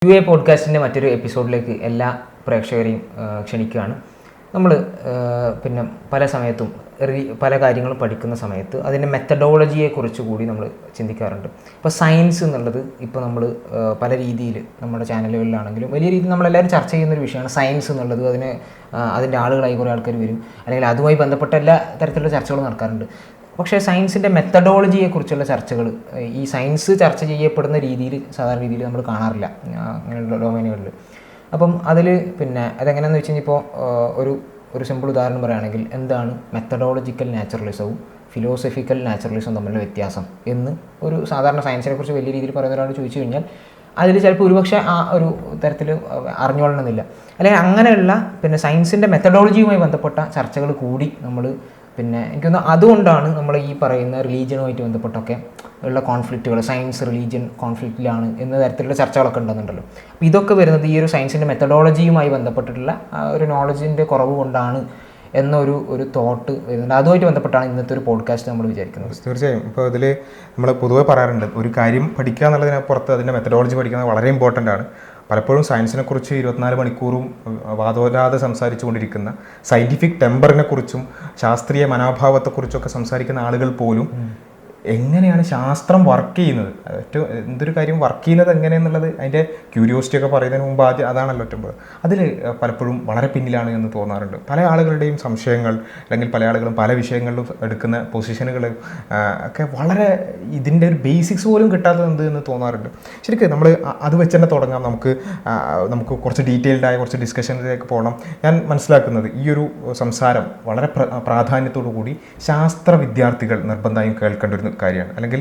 പോഡ്കാസ്റ്റിൻ്റെ മറ്റൊരു എപ്പിസോഡിലേക്ക് എല്ലാ പ്രേക്ഷകരെയും ക്ഷണിക്കുകയാണ്. നമ്മൾ പിന്നെ പല സമയത്തും പല കാര്യങ്ങളും പഠിക്കുന്ന സമയത്ത് അതിൻ്റെ മെത്തഡോളജിയെക്കുറിച്ച് കൂടി നമ്മൾ ചിന്തിക്കാറുണ്ട്. ഇപ്പോൾ സയൻസ് എന്നുള്ളത് ഇപ്പോൾ നമ്മൾ പല രീതിയിൽ നമ്മുടെ ചാനലുകളിലാണെങ്കിലും വലിയ രീതിയിൽ നമ്മളെല്ലാവരും ചർച്ച ചെയ്യുന്നൊരു വിഷയമാണ് സയൻസ് എന്നുള്ളത്. അതിൻ്റെ ആളുകളായി കുറേ ആൾക്കാർ വരും, അല്ലെങ്കിൽ അതുമായി ബന്ധപ്പെട്ട എല്ലാ തരത്തിലുള്ള ചർച്ചകളും നടക്കാറുണ്ട്. പക്ഷേ സയൻസിൻ്റെ മെത്തഡോളജിയെക്കുറിച്ചുള്ള ചർച്ചകൾ ഈ സയൻസ് ചർച്ച ചെയ്യപ്പെടുന്ന രീതിയിൽ സാധാരണ രീതിയിൽ നമ്മൾ കാണാറില്ല അങ്ങനെയുള്ള ഡൊമൈനുകളിൽ. അപ്പം അതിൽ പിന്നെ അതെങ്ങനെയാണെന്ന് വെച്ച് കഴിഞ്ഞാൽ ഇപ്പോൾ ഒരു സിമ്പിൾ ഉദാഹരണം പറയുകയാണെങ്കിൽ എന്താണ് മെത്തഡോളജിക്കൽ നാച്ചുറലിസവും ഫിലോസഫിക്കൽ നാച്ചുറലിസവും തമ്മിലുള്ള വ്യത്യാസം എന്ന് ഒരു സാധാരണ സയൻസിനെ കുറിച്ച് വലിയ രീതിയിൽ പറയുന്ന ഒരാൾ ചോദിച്ചു കഴിഞ്ഞാൽ അതിൽ ചിലപ്പോൾ ഒരുപക്ഷെ ആ ഒരു തരത്തിൽ അറിഞ്ഞുകൊള്ളണമെന്നില്ല. അല്ലെങ്കിൽ അങ്ങനെയുള്ള പിന്നെ സയൻസിൻ്റെ മെത്തഡോളജിയുമായി ബന്ധപ്പെട്ട ചർച്ചകൾ കൂടി നമ്മൾ പിന്നെ എനിക്കൊന്ന് അതുകൊണ്ടാണ് നമ്മൾ ഈ പറയുന്ന റിലീജിയനുമായിട്ട് ബന്ധപ്പെട്ടൊക്കെ ഉള്ള കോൺഫ്ലിക്റ്റുകൾ സയൻസ് റിലീജിയൻ കോൺഫ്ലിക്റ്റിലാണ് എന്ന തരത്തിലുള്ള ചർച്ചകളൊക്കെ ഉണ്ടെന്നുണ്ടല്ലോ. അപ്പോൾ ഇതൊക്കെ വരുന്നത് ഈ ഒരു സയൻസിൻ്റെ മെത്തഡോളജിയുമായി ബന്ധപ്പെട്ടിട്ടുള്ള ഒരു നോളജിൻ്റെ കുറവ് കൊണ്ടാണ് എന്നൊരു തോട്ട് വരുന്നുണ്ട്. അതുമായിട്ട് ബന്ധപ്പെട്ടാണ് ഇന്നത്തെ ഒരു പോഡ്കാസ്റ്റ് നമ്മൾ വിചാരിക്കുന്നത്. തീർച്ചയായും. ഇപ്പോൾ ഇതിൽ നമ്മൾ പൊതുവെ പറയാറുണ്ട്, ഒരു കാര്യം പഠിക്കുക എന്നുള്ളതിനപ്പുറത്ത് അതിൻ്റെ മെത്തഡോളജി പഠിക്കുന്നത് വളരെ ഇമ്പോർട്ടൻ്റ് ആണ്. പലപ്പോഴും സയൻസിനെ കുറിച്ച് 24 മണിക്കൂറും വാദോരാതെ സംസാരിച്ചു കൊണ്ടിരിക്കുന്ന സയൻറ്റിഫിക് ടെമ്പറിനെ കുറിച്ചും ശാസ്ത്രീയ മനോഭാവത്തെക്കുറിച്ചൊക്കെ സംസാരിക്കുന്ന ആളുകൾ പോലും എങ്ങനെയാണ് ശാസ്ത്രം വർക്ക് ചെയ്യുന്നത്, ഏറ്റവും എന്തൊരു കാര്യം വർക്ക് ചെയ്യുന്നത് എങ്ങനെയെന്നുള്ളത് അതിൻ്റെ ക്യൂരിയോസിറ്റി ഒക്കെ പറയുന്നതിന് മുമ്പ് ആദ്യം അതാണല്ലോ ഏറ്റവും അതിൽ പലപ്പോഴും വളരെ പിന്നിലാണ് എന്ന് തോന്നാറുണ്ട്. പല ആളുകളുടെയും സംശയങ്ങൾ അല്ലെങ്കിൽ പല ആളുകളും പല വിഷയങ്ങളിലും എടുക്കുന്ന പൊസിഷനുകൾ ഒക്കെ വളരെ ഇതിൻ്റെ ഒരു ബേസിക്സ് പോലും കിട്ടാത്തത് എന്ന് തോന്നാറുണ്ട്. ശരിക്കും നമ്മൾ അത് വെച്ച് തന്നെ തുടങ്ങാം. നമുക്ക് കുറച്ച് ഡീറ്റെയിൽഡായ കുറച്ച് ഡിസ്കഷനിലേക്ക് പോകണം. ഞാൻ മനസ്സിലാക്കുന്നത് ഈ ഒരു സംസാരം വളരെ പ്രാധാന്യത്തോടു കൂടി ശാസ്ത്ര വിദ്യാർത്ഥികൾ നിർബന്ധമായും കേൾക്കേണ്ട ഒരു കാര്യമാണ്. അല്ലെങ്കിൽ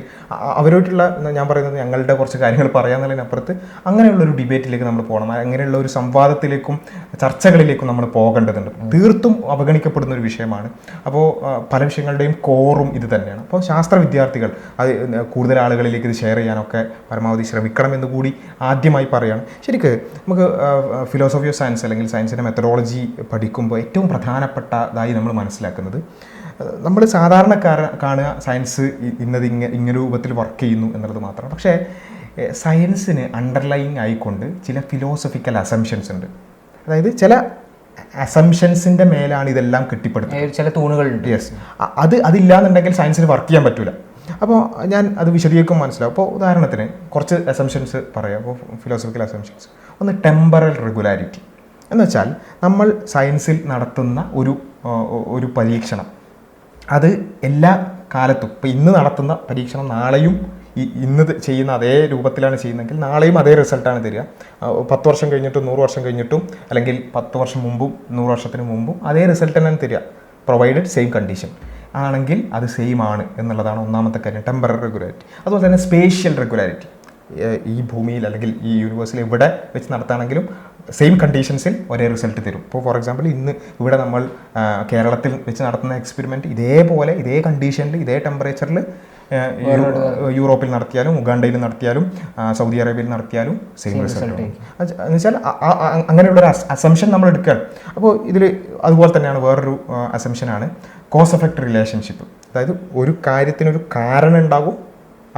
അവരോട്ടുള്ള ഞാൻ പറയുന്നത് ഞങ്ങളുടെ കുറച്ച് കാര്യങ്ങൾ പറയാന്നുള്ളതിനപ്പുറത്ത് അങ്ങനെയുള്ളൊരു ഡിബേറ്റിലേക്ക് നമ്മൾ പോകണം. അങ്ങനെയുള്ള ഒരു സംവാദത്തിലേക്കും ചർച്ചകളിലേക്കും നമ്മൾ പോകേണ്ടതുണ്ട്. തീർത്തും അവഗണിക്കപ്പെടുന്ന ഒരു വിഷയമാണ്. അപ്പോൾ പല വിഷയങ്ങളുടെയും കോറും ഇത് തന്നെയാണ്. അപ്പോൾ ശാസ്ത്ര വിദ്യാർത്ഥികൾ അത് കൂടുതൽ ആളുകളിലേക്ക് ഇത് ഷെയർ ചെയ്യാനൊക്കെ പരമാവധി ശ്രമിക്കണമെന്ന് കൂടി ആദ്യമായി പറയുകയാണ്. ശരിക്ക് നമുക്ക് ഫിലോസഫി ഓഫ് സയൻസ് അല്ലെങ്കിൽ സയൻസിൻ്റെ മെത്തഡോളജി പഠിക്കുമ്പോൾ ഏറ്റവും പ്രധാനപ്പെട്ടതായി നമ്മൾ മനസ്സിലാക്കുന്നത് നമ്മൾ സാധാരണ കാണുക സയൻസ് ഇങ്ങനെ രൂപത്തിൽ വർക്ക് ചെയ്യുന്നു എന്നുള്ളത് മാത്രമാണ്. പക്ഷേ സയൻസിന് അണ്ടർലൈങ് ആയിക്കൊണ്ട് ചില ഫിലോസഫിക്കൽ അസംഷൻസ് ഉണ്ട്. അതായത് ചില അസംഷൻസിൻ്റെ മേലാണ് ഇതെല്ലാം കെട്ടിപ്പടുത്തുന്നത്. ചില തൂണുകളുണ്ട്. യെസ്, അതില്ലാന്നുണ്ടെങ്കിൽ സയൻസിന് വർക്ക് ചെയ്യാൻ പറ്റില്ല. അപ്പോൾ ഞാൻ അത് വിശദീകരിക്കും മനസ്സിലാവും. അപ്പോൾ ഉദാഹരണത്തിന് കുറച്ച് അസംഷൻസ് പറയാം. അപ്പോൾ ഫിലോസഫിക്കൽ അസംഷൻസ് ഒന്ന് ടെമ്പറൽ റെഗുലാരിറ്റി എന്ന് വെച്ചാൽ നമ്മൾ സയൻസിൽ നടത്തുന്ന ഒരു പരീക്ഷണം അത് എല്ലാ കാലത്തും ഇപ്പോൾ ഇന്ന് നടത്തുന്ന പരീക്ഷണം നാളെയും ഇന്ന് ചെയ്യുന്ന അതേ രൂപത്തിലാണ് ചെയ്യുന്നതെങ്കിൽ നാളെയും അതേ റിസൾട്ടാണ് തരിക. 10 വർഷം കഴിഞ്ഞിട്ടും 100 വർഷം കഴിഞ്ഞിട്ടും അല്ലെങ്കിൽ 10 വർഷം മുമ്പും 100 വർഷത്തിന് മുമ്പും അതേ റിസൾട്ട് തന്നെയാണ് തരിക, പ്രൊവൈഡഡ് സെയിം കണ്ടീഷൻ ആണെങ്കിൽ അത് സെയിം ആണ് എന്നുള്ളതാണ് ഒന്നാമത്തെ കാര്യം, ടെമ്പററി റെഗുലാരിറ്റി. അതുപോലെ തന്നെ സ്പേഷ്യൽ റെഗുലാരിറ്റി, ഈ ഭൂമിയിൽ അല്ലെങ്കിൽ ഈ യൂണിവേഴ്സിൽ എവിടെ വെച്ച് നടത്തുകയാണെങ്കിലും സെയിം കണ്ടീഷൻസിൽ ഒരേ റിസൾട്ട് തരും. ഇപ്പോൾ ഫോർ എക്സാമ്പിൾ ഇന്ന് ഇവിടെ നമ്മൾ കേരളത്തിൽ വെച്ച് നടത്തുന്ന എക്സ്പെരിമെൻറ്റ് ഇതേപോലെ ഇതേ കണ്ടീഷനിൽ ഇതേ ടെമ്പറേച്ചറിൽ യൂറോപ്പിൽ നടത്തിയാലും ഉഗാണ്ടയിൽ നടത്തിയാലും സൗദി അറേബ്യയിൽ നടത്തിയാലും സെയിം റിസൾട്ട് എന്ന് വെച്ചാൽ അങ്ങനെയുള്ളൊരു അസംഷൻ നമ്മൾ എടുക്കുകയാണ്. അപ്പോൾ ഇതിൽ അതുപോലെ തന്നെയാണ് വേറൊരു അസംഷനാണ് കോസ് എഫക്റ്റ് റിലേഷൻഷിപ്പ്. അതായത് ഒരു കാര്യത്തിനൊരു കാരണം ഉണ്ടാകും,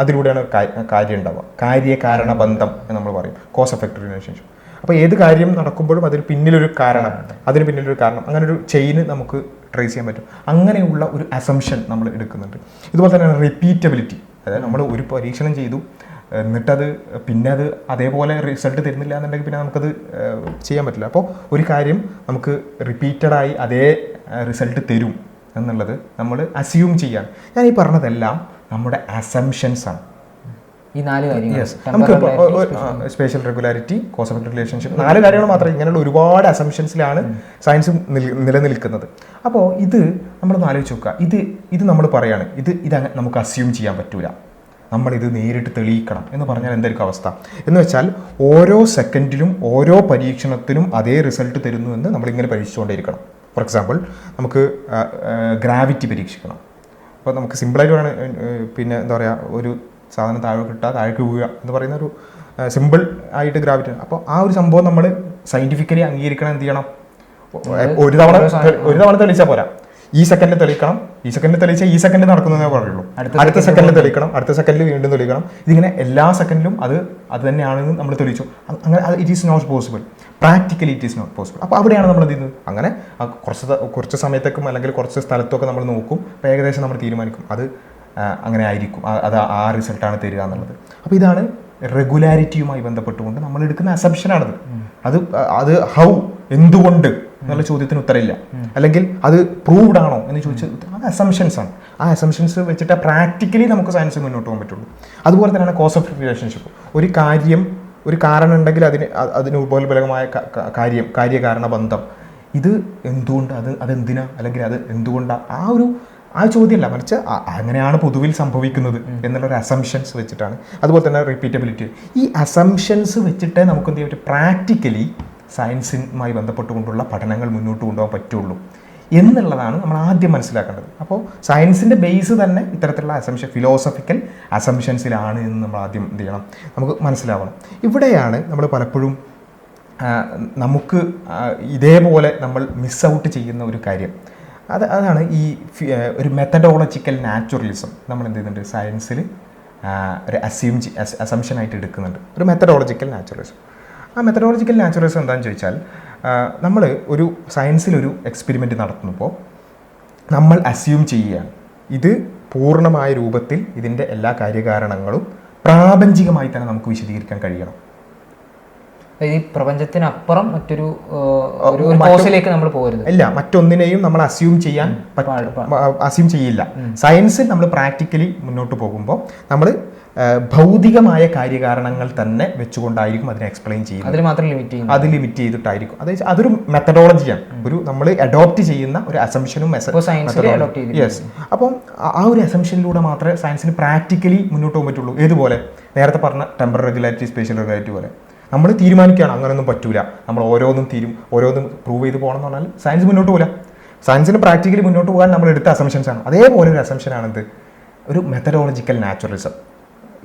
അതിലൂടെയാണ് ഒരു കാര്യം ഉണ്ടാവുക, കാര്യകാരണ ബന്ധം എന്ന് നമ്മൾ പറയും, കോസ് എഫക്റ്റ് റിലേഷൻഷിപ്പ്. അപ്പോൾ ഏത് കാര്യം നടക്കുമ്പോഴും അതിന് പിന്നിലൊരു കാരണം, അങ്ങനെ ഒരു ചെയിന് നമുക്ക് ട്രേസ് ചെയ്യാൻ പറ്റും. അങ്ങനെയുള്ള ഒരു അസംഷൻ നമ്മൾ എടുക്കുന്നുണ്ട്. ഇതുപോലെ തന്നെയാണ് റിപ്പീറ്റബിലിറ്റി. അതായത് നമ്മൾ ഒരു പരീക്ഷണം ചെയ്തു എന്നിട്ടത് പിന്നെ അത് അതേപോലെ റിസൾട്ട് തരുന്നില്ല എന്നുണ്ടെങ്കിൽ പിന്നെ നമുക്കത് ചെയ്യാൻ പറ്റില്ല. അപ്പോൾ ഒരു കാര്യം നമുക്ക് റിപ്പീറ്റഡായി അതേ റിസൾട്ട് തരും എന്നുള്ളത് നമ്മൾ അസ്യൂം ചെയ്യാൻ. ഞാൻ ഈ പറഞ്ഞതെല്ലാം നമ്മുടെ അസംഷൻസ് ആണ്. ഈ 4 കാര്യങ്ങൾ, നമുക്ക് spatial regularity, cos effect relationship, 4 കാര്യങ്ങൾ മാത്രമേ ഇങ്ങനെയുള്ള ഒരുപാട് അസംഷൻസിലാണ് സയൻസ് നിലനിൽക്കുന്നത്. അപ്പോൾ ഇത് നമ്മളൊന്ന് ആലോചിച്ച് നോക്കുക. ഇത് നമ്മൾ പറയാണ്, ഇത് നമുക്ക് അസ്യൂം ചെയ്യാൻ പറ്റൂല, നമ്മളിത് നേരിട്ട് തെളിയിക്കണം എന്ന് പറഞ്ഞാൽ എന്തായിരിക്കും അവസ്ഥ എന്ന് വെച്ചാൽ ഓരോ സെക്കൻഡിലും ഓരോ പരീക്ഷണത്തിനും അതേ റിസൾട്ട് തരുന്നു എന്ന് നമ്മളിങ്ങനെ പരീക്ഷിച്ചുകൊണ്ടേയിരിക്കണം. ഫോർ എക്സാമ്പിൾ നമുക്ക് ഗ്രാവിറ്റി പരീക്ഷിക്കണം. അപ്പോൾ നമുക്ക് സിമ്പിളായിട്ട് വേണം, പിന്നെ എന്താ പറയുക, ഒരു സാധനം താഴേക്ക് വീഴുക എന്ന് പറയുന്ന ഒരു സിമ്പിൾ ആയിട്ട് ഗ്രാവിറ്റി. അപ്പോൾ ആ ഒരു സംഭവം നമ്മൾ സയൻറ്റിഫിക്കലി അംഗീകരിക്കണം. എന്ത് ചെയ്യണം? ഒരു തവണ തെളിയിച്ചാൽ പോരാ. ഈ സെക്കൻഡിൽ തെളിയിക്കണം, ഈ സെക്കൻഡിൽ തെളിയിച്ചാൽ ഈ സെക്കൻഡിൽ നടക്കുന്നതേ പറയുള്ളൂ, അടുത്ത സെക്കൻഡിൽ തെളിയിക്കണം, അടുത്ത സെക്കൻഡിൽ വീണ്ടും തെളിയിക്കണം. ഇതിങ്ങനെ എല്ലാ സെക്കൻഡിലും അത് തന്നെയാണെന്ന് നമ്മൾ തെളിയിച്ചു. അങ്ങനെ it is not possible, practically it is not possible. അപ്പോൾ അവിടെയാണ് നമ്മൾ എന്ത് ചെയ്യുന്നത്, അങ്ങനെ കുറച്ച് സമയത്തേക്കും അല്ലെങ്കിൽ കുറച്ച് സ്ഥലത്തൊക്കെ നമ്മൾ നോക്കും, അപ്പോൾ ഏകദേശം നമ്മൾ തീരുമാനിക്കും അത് അങ്ങനെ ആയിരിക്കും, അത് ആ റിസൾട്ടാണ് തരിക എന്നുള്ളത്. അപ്പോൾ ഇതാണ് റെഗുലാരിറ്റിയുമായി ബന്ധപ്പെട്ടുകൊണ്ട് നമ്മൾ എടുക്കുന്ന അസംഷനാണത്. അത് ഹൗ, എന്തുകൊണ്ട് എന്നുള്ള ചോദ്യത്തിന് ഉത്തരമില്ല, അല്ലെങ്കിൽ അത് പ്രൂവ്ഡ് ആണോ എന്ന് ചോദിച്ചാൽ അത് അസംഷൻസ് ആണ്. ആ അസംഷൻസ് വെച്ചിട്ട് പ്രാക്ടിക്കലി നമുക്ക് സയൻസ് മുന്നോട്ട് പോകാൻ പറ്റുള്ളൂ. അതുപോലെ തന്നെയാണ് കോസ് ഓഫ് റിലേഷൻഷിപ്പ്. ഒരു കാരണം ഉണ്ടെങ്കിൽ അതിന് ഉപോത്ബലകമായ കാര്യകാരണ ബന്ധം, ഇത് എന്തുകൊണ്ട്, അതെന്തിനാ, അല്ലെങ്കിൽ അത് എന്തുകൊണ്ടാണ്, ആ ചോദ്യമല്ല, മറിച്ച് അങ്ങനെയാണ് പൊതുവിൽ സംഭവിക്കുന്നത് എന്നുള്ളൊരു അസംഷൻസ് വെച്ചിട്ടാണ്. അതുപോലെ തന്നെ റിപ്പീറ്റബിലിറ്റി, ഈ അസംഷൻസ് വെച്ചിട്ടേ നമുക്ക് എന്ത് ചെയ്യാൻ പറ്റും, പ്രാക്ടിക്കലി സയൻസുമായി ബന്ധപ്പെട്ടുകൊണ്ടുള്ള പഠനങ്ങൾ മുന്നോട്ട് കൊണ്ടുപോകാൻ പറ്റുള്ളൂ എന്നുള്ളതാണ് നമ്മൾ ആദ്യം മനസ്സിലാക്കേണ്ടത്. അപ്പോൾ സയൻസിൻ്റെ ബേസ് തന്നെ ഇത്തരത്തിലുള്ള ഫിലോസഫിക്കൽ അസംഷൻസിലാണ് എന്ന് നമ്മൾ ആദ്യം എന്ത് ചെയ്യണം, നമുക്ക് മനസ്സിലാവണം. ഇവിടെയാണ് നമ്മൾ പലപ്പോഴും നമുക്ക് ഇതേപോലെ നമ്മൾ മിസ് ഔട്ട് ചെയ്യുന്ന ഒരു കാര്യം. അതാണ് ഈ ഒരു മെത്തഡോളജിക്കൽ നാച്ചുറലിസം നമ്മൾ എന്ത് ചെയ്യുന്നുണ്ട്, സയൻസിൽ ഒരു അസംഷനായിട്ട് എടുക്കുന്നുണ്ട്, ഒരു മെത്തഡോളജിക്കൽ നാച്ചുറലിസം. ആ മെത്തഡോളജിക്കൽ നാച്ചുറലിസം എന്താണെന്ന് ചോദിച്ചാൽ, നമ്മൾ ഒരു സയൻസിലൊരു എക്സ്പെരിമെൻ്റ് നടത്തുമ്പോൾ നമ്മൾ അസ്യൂം ചെയ്യുകയാണ് ഇത് പൂർണ്ണമായ രൂപത്തിൽ ഇതിൻ്റെ എല്ലാ കാര്യകാരണങ്ങളും പ്രാപഞ്ചികമായി തന്നെ നമുക്ക് വിശദീകരിക്കാൻ കഴിയണം. ഈ പ്രപഞ്ചത്തിനപ്പുറം മറ്റൊരു കോഴ്സിലേക്ക് നമ്മൾ പോകരുത്. ഇല്ല, മറ്റൊന്നിനെയും നമ്മൾ അസ്യൂം ചെയ്യില്ല. സയൻസിൽ നമ്മൾ പ്രാക്ടിക്കലി മുന്നോട്ട് പോകുമ്പോൾ നമ്മൾ ഭൗതികമായ കാര്യകാരണങ്ങൾ തന്നെ വെച്ചുകൊണ്ടായിരിക്കും അതിനെ എക്സ്പ്ലെയിൻ ചെയ്യുന്നത്. അത് ലിമിറ്റ് ചെയ്തിട്ടായിരിക്കും. അതൊരു മെത്തഡോളജിയാണ്, നമ്മൾ അഡോപ്റ്റ് ചെയ്യുന്ന ഒരു അസംഷനും. യെസ്. അപ്പം ആ ഒരു അസംഷനിലൂടെ മാത്രമേ സയൻസിന് പ്രാക്ടിക്കലി മുന്നോട്ട് പോകാൻ പറ്റുള്ളൂ. ഏതുപോലെ നേരത്തെ പറഞ്ഞ ടെമ്പറൽ റെഗുലാരിറ്റി, സ്പേഷ്യൽ റെഗുലാരിറ്റി പോലെ നമ്മൾ തീരുമാനിക്കുകയാണ് അങ്ങനെയൊന്നും പറ്റൂല, നമ്മൾ ഓരോന്നും പ്രൂവ് ചെയ്ത് പോകണം എന്ന് പറഞ്ഞാൽ സയൻസ് മുന്നോട്ട് പോകില്ല. സയൻസിന് പ്രാക്ടിക്കലി മുന്നോട്ട് പോകാൻ നമ്മൾ എടുത്ത അസംഷൻസ് ആണ്. അതേപോലെ ഒരു അസംഷനാണിത്, ഒരു മെത്തഡോളജിക്കൽ നാച്ചുറലിസം.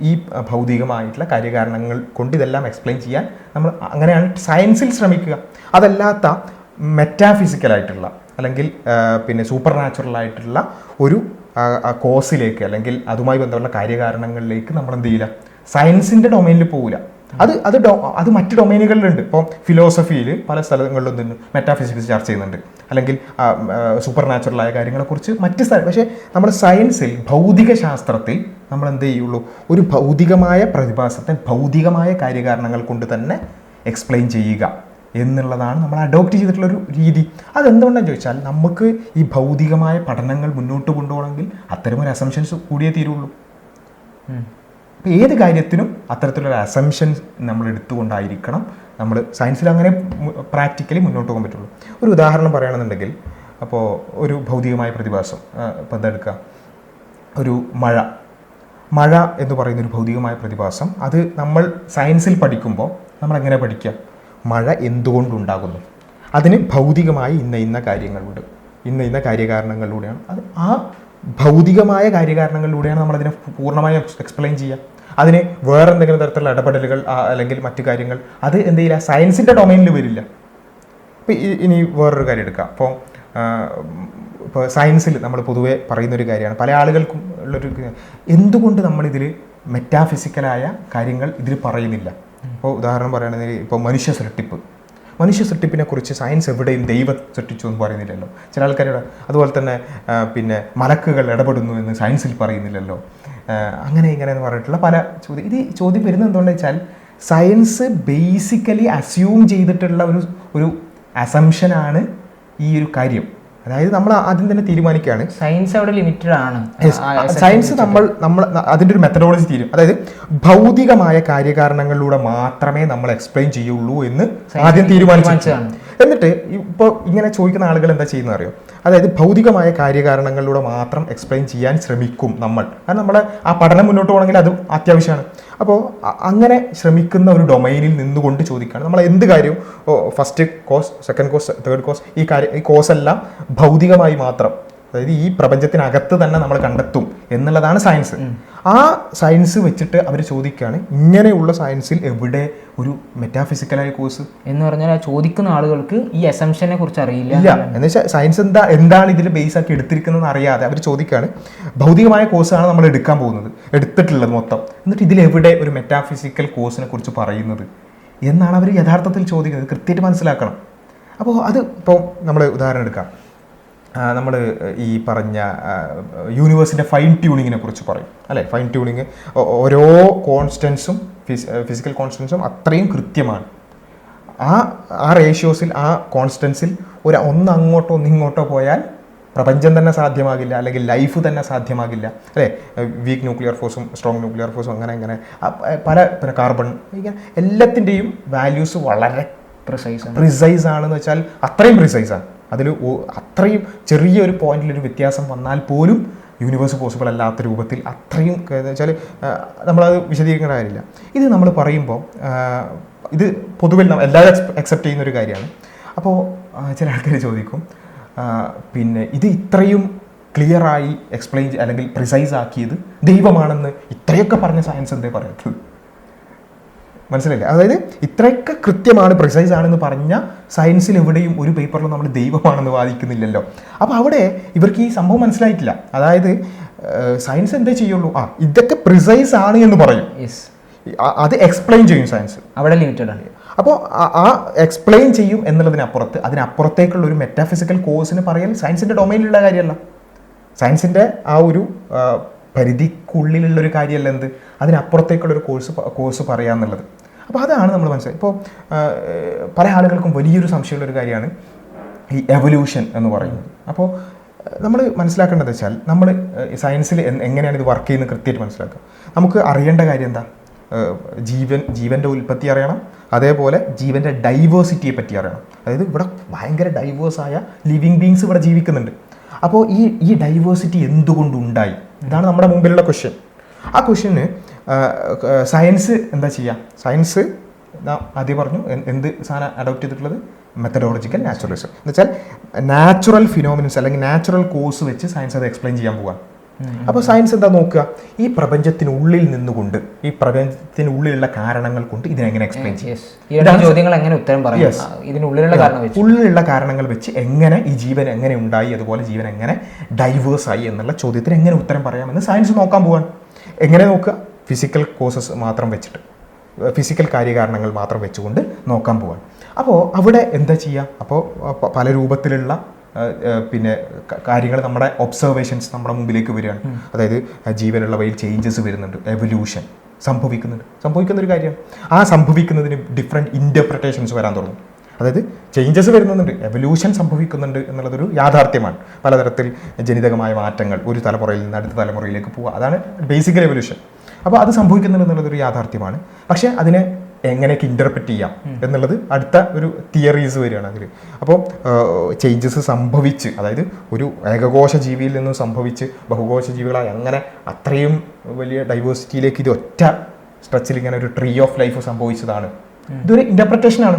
ഈ ഭൗതികമായിട്ടുള്ള കാര്യകാരണങ്ങൾ കൊണ്ട് ഇതെല്ലാം എക്സ്പ്ലെയിൻ ചെയ്യാൻ നമ്മൾ അങ്ങനെയാണ് സയൻസിൽ ശ്രമിക്കുക. അതല്ലാത്ത മെറ്റാഫിസിക്കലായിട്ടുള്ള അല്ലെങ്കിൽ പിന്നെ സൂപ്പർ നാച്ചുറൽ ആയിട്ടുള്ള ഒരു കോഴ്സിലേക്ക് അല്ലെങ്കിൽ അതുമായി ബന്ധമുള്ള കാര്യകാരണങ്ങളിലേക്ക് നമ്മൾ എന്ത് ചെയ്യില്ല, സയൻസിൻ്റെ ഡൊമൈനിൽ പോകില്ല. അത് മറ്റ് ഡൊമൈനുകളിലുണ്ട്. ഇപ്പോൾ ഫിലോസഫിയിൽ പല സ്ഥലങ്ങളിലും നിന്ന് മെറ്റാഫിസിക്സ് ചർച്ച ചെയ്യുന്നുണ്ട്, അല്ലെങ്കിൽ സൂപ്പർ നാച്ചുറലായ കാര്യങ്ങളെക്കുറിച്ച് മറ്റ് പക്ഷേ നമ്മൾ സയൻസിൽ, ഭൗതിക ശാസ്ത്രത്തിൽ നമ്മൾ എന്ത് ചെയ്യുള്ളൂ, ഒരു ഭൗതികമായ പ്രതിഭാസത്തെ ഭൗതികമായ കാര്യകാരണങ്ങൾ കൊണ്ട് തന്നെ എക്സ്പ്ലെയിൻ ചെയ്യുക എന്നുള്ളതാണ് നമ്മൾ അഡോപ്റ്റ് ചെയ്തിട്ടുള്ളൊരു രീതി. അതെന്തുകൊണ്ടാണെന്ന് ചോദിച്ചാൽ, നമുക്ക് ഈ ഭൗതികമായ പഠനങ്ങൾ മുന്നോട്ട് കൊണ്ടുപോകണമെങ്കിൽ അത്തരമൊരു അസംഷൻസ് കൂടിയേ തീരുള്ളൂ. അപ്പോൾ ഏത് കാര്യത്തിനും അത്തരത്തിലുള്ള അസംഷൻ നമ്മൾ എടുത്തുകൊണ്ടായിരിക്കണം നമ്മൾ സയൻസിൽ അങ്ങനെ പ്രാക്ടിക്കലി മുന്നോട്ട് പോകാൻ പറ്റുള്ളൂ. ഒരു ഉദാഹരണം പറയുകയാണെന്നുണ്ടെങ്കിൽ, അപ്പോൾ ഒരു ഭൗതികമായ പ്രതിഭാസം ഇപ്പോൾ എന്തെടുക്കുക, ഒരു മഴ എന്ന് പറയുന്നൊരു ഭൗതികമായ പ്രതിഭാസം, അത് നമ്മൾ സയൻസിൽ പഠിക്കുമ്പോൾ നമ്മൾ എങ്ങനെ പഠിക്കുക, മഴ എന്തുകൊണ്ടുണ്ടാകുന്നു, അതിന് ഭൗതികമായി ഇന്ന കാര്യങ്ങളുണ്ട്, ഇന്ന കാര്യകാരണങ്ങളിലൂടെയാണ് അത്, ആ ഭൗതികമായ കാര്യകാരണങ്ങളിലൂടെയാണ് നമ്മളതിനെ പൂർണ്ണമായി എക്സ്പ്ലെയിൻ ചെയ്യുക. അതിന് വേറെ എന്തെങ്കിലും തരത്തിലുള്ള ഇടപെടലുകൾ അല്ലെങ്കിൽ മറ്റു കാര്യങ്ങൾ അത് എന്ത് ചെയ്യില്ല, സയൻസിൻ്റെ ഡൊമൈനിൽ വരില്ല. ഇപ്പോൾ ഇനി വേറൊരു കാര്യം എടുക്കാം. ഇപ്പോൾ സയൻസിൽ നമ്മൾ പൊതുവെ പറയുന്നൊരു കാര്യമാണ്, പല ആളുകൾക്കും ഉള്ളൊരു, എന്തുകൊണ്ട് നമ്മളിതിൽ മെറ്റാഫിസിക്കലായ കാര്യങ്ങൾ ഇതിൽ പറയുന്നില്ല. ഇപ്പോൾ ഉദാഹരണം പറയുകയാണെങ്കിൽ, ഇപ്പോൾ മനുഷ്യ സൃഷ്ടിപ്പിനെ കുറിച്ച് സയൻസ് എവിടെയും ദൈവം സൃഷ്ടിച്ചു എന്ന് പറയുന്നില്ലല്ലോ ചില ആൾക്കാരുടെ. അതുപോലെ തന്നെ പിന്നെ മലക്കുകൾ ഇടപെടുന്നു എന്ന് സയൻസിൽ പറയുന്നില്ലല്ലോ. അങ്ങനെ എന്ന് പറഞ്ഞിട്ടുള്ള പല ചോദ്യം വരുന്നത് എന്തുകൊണ്ടെന്ന് വെച്ചാൽ, സയൻസ് ബേസിക്കലി അസ്യൂം ചെയ്തിട്ടുള്ള ഒരു അസംഷനാണ് ഈ ഒരു കാര്യം. അതായത് നമ്മൾ ആദ്യം തന്നെ തീരുമാനിക്കുകയാണ് സയൻസ് അവിടെ ലിമിറ്റഡ് ആണ്. സയൻസ് നമ്മൾ അതിൻ്റെ ഒരു മെത്തഡോളജി തീരും. അതായത് ഭൗതികമായ കാര്യകാരണങ്ങളിലൂടെ മാത്രമേ നമ്മൾ എക്സ്പ്ലെയിൻ ചെയ്യുള്ളൂ എന്ന് ആദ്യം തീരുമാനിച്ചതാണ്. എന്നിട്ട് ഇപ്പോൾ ഇങ്ങനെ ചോദിക്കുന്ന ആളുകൾ എന്താ ചെയ്യുന്നത് അറിയോ, അതായത് ഭൗതികമായ കാര്യകാരണങ്ങളിലൂടെ മാത്രം എക്സ്പ്ലെയിൻ ചെയ്യാൻ ശ്രമിക്കും നമ്മൾ. കാരണം നമ്മളെ ആ പഠനം മുന്നോട്ട് പോകണമെങ്കിൽ അത് അത്യാവശ്യമാണ്. അപ്പോൾ അങ്ങനെ ശ്രമിക്കുന്ന ഒരു ഡൊമൈനിൽ നിന്നുകൊണ്ട് ചോദിക്കുകയാണ്, നമ്മൾ എന്ത് കാര്യവും first course, second course, third course, ഈ കോഴ്സ് എല്ലാം ഭൗതികമായി മാത്രം അതായത് ഈ പ്രപഞ്ചത്തിനകത്ത് തന്നെ നമ്മൾ കണ്ടെത്തും എന്നുള്ളതാണ് സയൻസ്. ആ സയൻസ് വെച്ചിട്ട് അവർ ചോദിക്കുകയാണ് ഇങ്ങനെയുള്ള സയൻസിൽ എവിടെ ഒരു മെറ്റാഫിസിക്കലായ കോഴ്സ് എന്ന് പറഞ്ഞാൽ ആ ചോദിക്കുന്ന ആളുകൾക്ക് ഈ അസംഷനെ കുറിച്ച് അറിയില്ല. എന്ന് വെച്ചാൽ സയൻസ് എന്താണ് ഇതിൽ ബേസ് ആക്കി എടുത്തിരിക്കുന്നത് അറിയാതെ അവർ ചോദിക്കുകയാണ് ഭൗതികമായ കോഴ്സാണ് നമ്മൾ എടുക്കാൻ പോകുന്നത്, എടുത്തിട്ടുള്ളത് മൊത്തം, എന്നിട്ട് ഇതിലെവിടെ ഒരു മെറ്റാഫിസിക്കൽ കോഴ്സിനെ കുറിച്ച് പറയുന്നത് എന്നാണ് അവർ യഥാർത്ഥത്തിൽ ചോദിക്കുന്നത്. കൃത്യമായിട്ട് മനസ്സിലാക്കണം. അപ്പോൾ അത് ഇപ്പോൾ നമ്മൾ ഉദാഹരണം എടുക്കാം. നമ്മൾ ഈ പറഞ്ഞ യൂണിവേഴ്സിൻ്റെ ഫൈൻ ട്യൂണിങ്ങിനെ കുറിച്ച് പറയും അല്ലേ. ഫൈൻ ട്യൂണിങ് ഓരോ കോൺസ്റ്റൻസും ഫിസിക്കൽ കോൺസ്റ്റൻസും അത്രയും കൃത്യമാണ്. ആ റേഷ്യോസിൽ ആ കോൺസ്റ്റൻസിൽ ഒന്ന് അങ്ങോട്ടോ ഒന്ന് ഇങ്ങോട്ടോ പോയാൽ പ്രപഞ്ചം തന്നെ സാധ്യമാകില്ല, അല്ലെങ്കിൽ ലൈഫ് തന്നെ സാധ്യമാകില്ല അല്ലേ. വീക്ക് ന്യൂക്ലിയർ ഫോഴ്സും സ്ട്രോങ് ന്യൂക്ലിയർ ഫോഴ്സും അങ്ങനെ പല കാർബൺ ഇങ്ങനെ എല്ലാത്തിൻ്റെയും വാല്യൂസ് വളരെ പ്രിസൈസ് ആണെന്ന് വെച്ചാൽ അത്രയും പ്രിസൈസാണ്. അതിൽ അത്രയും ചെറിയൊരു പോയിന്റിലൊരു വ്യത്യാസം വന്നാൽ പോലും യൂണിവേഴ്സ് പോസിബിൾ അല്ലാത്ത രൂപത്തിൽ അത്രയും എന്ന് വെച്ചാൽ നമ്മളത് വിശദീകരിക്കേണ്ട കാര്യമില്ല. ഇത് നമ്മൾ പറയുമ്പോൾ ഇത് പൊതുവെ എല്ലാവരും അക്സെപ്റ്റ് ചെയ്യുന്നൊരു കാര്യമാണ്. അപ്പോൾ ചില ആൾക്കാർ ചോദിക്കും പിന്നെ ഇത് ഇത്രയും ക്ലിയറായി എക്സ്പ്ലെയിൻ അല്ലെങ്കിൽ പ്രിസൈസ് ആക്കിയത് ദൈവമാണെന്ന് ഇത്രയൊക്കെ പറഞ്ഞ സയൻസ് എന്തേ പറയാത്തത്? മനസ്സിലായില്ലേ? അതായത് ഇത്രയൊക്കെ കൃത്യമാണ് പ്രിസൈസ് ആണെന്ന് പറഞ്ഞ സയൻസിൽ എവിടെയും ഒരു പേപ്പറിലും നമ്മൾ ദൈവമാണെന്ന് വാദിക്കുന്നില്ലല്ലോ. അപ്പോൾ അവിടെ ഇവർക്ക് ഈ സംഭവം മനസ്സിലായിട്ടില്ല. അതായത് സയൻസ് എന്തേ ചെയ്യുള്ളൂ, ഇതൊക്കെ പ്രിസൈസ് ആണ് എന്ന് പറയും, അത് എക്സ്പ്ലെയിൻ ചെയ്യും സയൻസ്, അവിടെ ലിമിറ്റഡ് ആണ്. അപ്പോൾ ആ എക്സ്പ്ലെയിൻ ചെയ്യും എന്നുള്ളതിനപ്പുറത്ത് അതിനപ്പുറത്തേക്കുള്ള ഒരു മെറ്റാഫിസിക്കൽ കോഴ്സിന് പറയൽ സയൻസിൻ്റെ ഡൊമൈനിലുള്ള കാര്യമല്ല. സയൻസിൻ്റെ ആ ഒരു പരിധിക്കുള്ളിലുള്ളൊരു കാര്യമല്ല എന്ത്, അതിനപ്പുറത്തേക്കുള്ളൊരു കോഴ്സ് പറയാന്നുള്ളത്. അപ്പോൾ അതാണ് നമ്മൾ മനസ്സിലായി. ഇപ്പോൾ പല ആളുകൾക്കും വലിയൊരു സംശയമുള്ളൊരു കാര്യമാണ് ഈ എവല്യൂഷൻ എന്ന് പറയുന്നത്. അപ്പോൾ നമ്മൾ മനസ്സിലാക്കേണ്ടത് വെച്ചാൽ നമ്മൾ സയൻസിൽ എങ്ങനെയാണ് ഇത് വർക്ക് ചെയ്യുന്നത് കൃത്യമായിട്ട് മനസ്സിലാക്കുക. നമുക്ക് അറിയേണ്ട കാര്യം എന്താ? ജീവൻ്റെ ഉൽപ്പത്തി അറിയണം, അതേപോലെ ജീവൻ്റെ ഡൈവേഴ്സിറ്റിയെ പറ്റി അറിയണം. അതായത് ഇവിടെ ഭയങ്കര ഡൈവേഴ്സായ ലിവിങ് ബീങ്സ് ഇവിടെ ജീവിക്കുന്നുണ്ട്. അപ്പോൾ ഈ ഡൈവേഴ്സിറ്റി എന്തുകൊണ്ടുണ്ടായി? ഇതാണ് നമ്മുടെ മുമ്പിലുള്ള ക്വസ്റ്റ്യൻ. ആ ക്വസ്റ്റ്യന് സയൻസ് എന്താ ചെയ്യുക? സയൻസ് ആദ്യം പറഞ്ഞു എന്ത് സാധനം അഡോപ്റ്റ് ചെയ്തിട്ടുള്ളത്? മെത്തഡോളജിക്കൽ നാച്ചുറലിസം എന്ന് വെച്ചാൽ നാച്ചുറൽ ഫിനോമിനൻസ് അല്ലെങ്കിൽ നാച്ചുറൽ കോഴ്സ് വെച്ച് സയൻസ് അത് എക്സ്പ്ലെയിൻ ചെയ്യാൻ പോവാണ്. അപ്പോൾ സയൻസ് എന്താ നോക്കുക? ഈ പ്രപഞ്ചത്തിനുള്ളിൽ നിന്നുകൊണ്ട് ഈ പ്രപഞ്ചത്തിനുള്ളിലുള്ള കാരണങ്ങൾ കൊണ്ട് ഇതിനെങ്ങനെ എക്സ്പ്ലെയിൻ ചെയ്യും, ഉള്ളിലുള്ള കാരണങ്ങൾ വെച്ച് എങ്ങനെ ഈ ജീവൻ എങ്ങനെ ഉണ്ടായി, അതുപോലെ ജീവൻ എങ്ങനെ ഡൈവേഴ്സ് ആയി എന്നുള്ള ചോദ്യത്തിന് എങ്ങനെ ഉത്തരം പറയാമെന്ന് സയൻസ് നോക്കാൻ പോവാണ്. എങ്ങനെ നോക്കുക? ഫിസിക്കൽ കോസസ് മാത്രം വെച്ചിട്ട്, ഫിസിക്കൽ കാര്യകാരണങ്ങൾ മാത്രം വെച്ചുകൊണ്ട് നോക്കാൻ പോവാണ്. അപ്പോൾ അവിടെ എന്താ ചെയ്യുക? അപ്പോൾ പല രൂപത്തിലുള്ള പിന്നെ കാര്യങ്ങൾ നമ്മുടെ ഒബ്സർവേഷൻസ് നമ്മുടെ മുമ്പിലേക്ക് വരികയാണ്. അതായത് ജീവനുള്ളവയിൽ ചേഞ്ചസ് വരുന്നുണ്ട്, എവല്യൂഷൻ സംഭവിക്കുന്നൊരു കാര്യമാണ്. ആ സംഭവിക്കുന്നതിന് ഡിഫറെൻറ്റ് ഇൻ്റർപ്രിട്ടേഷൻസ് വരാൻ തുടങ്ങും. അതായത് ചേഞ്ചസ് വരുന്നുണ്ട്, എവല്യൂഷൻ സംഭവിക്കുന്നുണ്ട് എന്നുള്ളതൊരു യാഥാർത്ഥ്യമാണ്. പലതരത്തിൽ ജനിതകമായ മാറ്റങ്ങൾ ഒരു തലമുറയിൽ നിന്ന് അടുത്ത തലമുറയിലേക്ക് പോവുക, അതാണ് ബേസിക്കൽ എവല്യൂഷൻ. അപ്പോൾ അത് സംഭവിക്കുന്നുണ്ട് എന്നുള്ളതൊരു യാഥാർത്ഥ്യമാണ്. പക്ഷേ അതിനെ എങ്ങനെയൊക്കെ ഇൻ്റർപ്രറ്റ് ചെയ്യാം എന്നുള്ളത് അടുത്ത ഒരു തിയറീസ് വരികയാണ് അതിൽ. അപ്പോൾ ചേഞ്ചസ് സംഭവിച്ച്, അതായത് ഒരു ഏകകോശ ജീവിയിൽ നിന്നും സംഭവിച്ച് ബഹുകോശ ജീവികളായി അങ്ങനെ അത്രയും വലിയ ഡൈവേഴ്സിറ്റിയിലേക്ക് ഇത് ഒറ്റ സ്ട്രെച്ചിൽ ഇങ്ങനെ ഒരു ട്രീ ഓഫ് ലൈഫ് സംഭവിച്ചതാണ്. ഇതൊരു ഇന്റർപ്രിട്ടേഷനാണ്.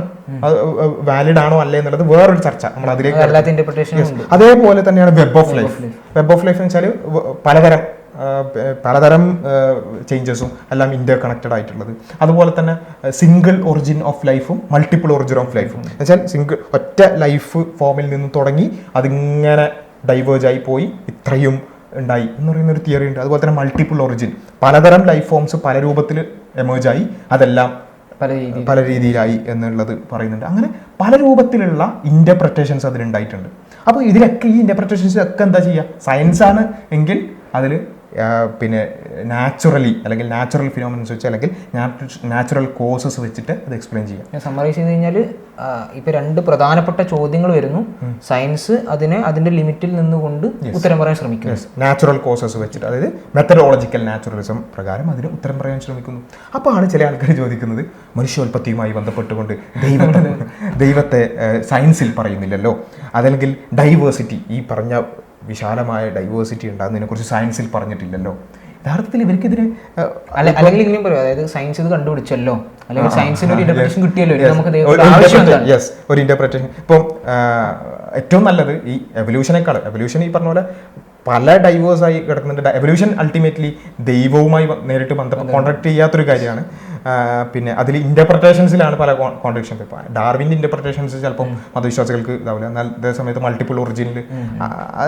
വാലിഡ് ആണോ അല്ലേ എന്നുള്ളത് വേറൊരു ചർച്ച, നമ്മൾ അതിലേക്ക്. അതേപോലെ തന്നെയാണ് web of life. Web of life എന്ന് വെച്ചാൽ പലതരം ചേഞ്ചസും എല്ലാം ഇന്റർ കണക്റ്റഡ് ആയിട്ടുള്ളത്. അതുപോലെ തന്നെ സിംഗിൾ ഒറിജിൻ ഓഫ് ലൈഫും മൾട്ടിപ്പിൾ ഒറിജിൻ ഓഫ് ലൈഫും എന്ന് വെച്ചാൽ ഒറ്റ ലൈഫ് ഫോമിൽ നിന്ന് തുടങ്ങി അതിങ്ങനെ ഡൈവേർജ് ആയി പോയി ഇത്രയും ഉണ്ടായി എന്ന് പറയുന്ന ഒരു തിയറി ഉണ്ട്. അതുപോലെ തന്നെ മൾട്ടിപ്പിൾ ഒറിജിൻ, പലതരം ലൈഫ് ഫോംസ് പല രൂപത്തിൽ എമേർജ് ആയി അതെല്ലാം പല രീതിയിലായി എന്നുള്ളത് പറയുന്നുണ്ട്. അങ്ങനെ പല രൂപത്തിലുള്ള ഇന്റർപ്രിട്ടേഷൻസ് അതിലുണ്ടായിട്ടുണ്ട്. അപ്പോൾ ഇതിലൊക്കെ ഈ ഇന്റർപ്രിട്ടേഷൻസ് ഒക്കെ എന്താ ചെയ്യുക? സയൻസ് ആണ് എങ്കിൽ അതിൽ പിന്നെ നാച്ചുറലി അല്ലെങ്കിൽ നാച്ചുറൽ ഫിനോമിനൻസ് വെച്ച് അല്ലെങ്കിൽ നാച്ചുറൽ കോസസ് വെച്ചിട്ട് അത് എക്സ്പ്ലെയിൻ ചെയ്യാം. ഞാൻ സമ്മറൈസ് ചെയ്ത് കഴിഞ്ഞാൽ ഇപ്പൊ രണ്ട് പ്രധാനപ്പെട്ട ചോദ്യങ്ങൾ വരുന്നു. സയൻസ് അതിന്റെ ലിമിറ്റിൽ നിന്നുകൊണ്ട് ഉത്തരം പറയാൻ ശ്രമിക്കുന്നു. നാച്ചുറൽ കോസസ് വെച്ചിട്ട്, അതായത് മെത്തഡോളജിക്കൽ നാച്ചുറലിസം പ്രകാരം അതിന് ഉത്തരം പറയാൻ ശ്രമിക്കുന്നു. അപ്പോൾ ആണ് ചില ആൾക്കാർ ചോദിക്കുന്നത് മനുഷ്യോൽപത്തിയുമായി ബന്ധപ്പെട്ടുകൊണ്ട് ദൈവത്തെ സയൻസിൽ പറയുന്നില്ലല്ലോ, അതല്ലെങ്കിൽ ഡൈവേഴ്സിറ്റി, ഈ പറഞ്ഞ വിശാലമായ ഡൈവേഴ്സിറ്റി ഉണ്ടാകുന്നതിനെ കുറിച്ച് സയൻസിൽ പറഞ്ഞിട്ടില്ലല്ലോ. യഥാർത്ഥത്തിൽ ഇവർക്കെതിരെ അല്ലെങ്കിൽ ഇങ്ങനെയും പറയും, അതായത് സയൻസ് ഇത് കണ്ടുപിടിച്ചല്ലോ, അല്ലെങ്കിൽ സയൻസിന് ഒരു ഇന്റർപ്രിട്ടേഷൻ കിട്ടിയല്ലോ, നമുക്ക് ഒരു ഇന്റർപ്രിട്ടേഷൻ. ഇപ്പം ഏറ്റവും നല്ലത് ഈ എവല്യൂഷൻ ഈ പറഞ്ഞ പോലെ പല ഡൈവേഴ്സായി കിടക്കുന്നുണ്ട്. എവല്യൂഷൻ അൾട്ടിമേറ്റ്ലി ദൈവവുമായി നേരിട്ട് കോൺട്രാക്ട് ചെയ്യാത്തൊരു കാര്യമാണ്. പിന്നെ അതിൽ ഇൻ്റർപ്രിട്ടേഷൻസിലാണ് പല കോൺട്രഡിക്ഷൻസ്. ഇപ്പോൾ ഡാർവിൻ്റെ ഇൻ്റർപ്രിട്ടേഷൻസ് ചിലപ്പോൾ മതവിശ്വാസികൾക്ക് ഇതാവില്ല, എന്നാൽ അതേ സമയത്ത് മൾട്ടിപ്പിൾ ഒറിജിനിൽ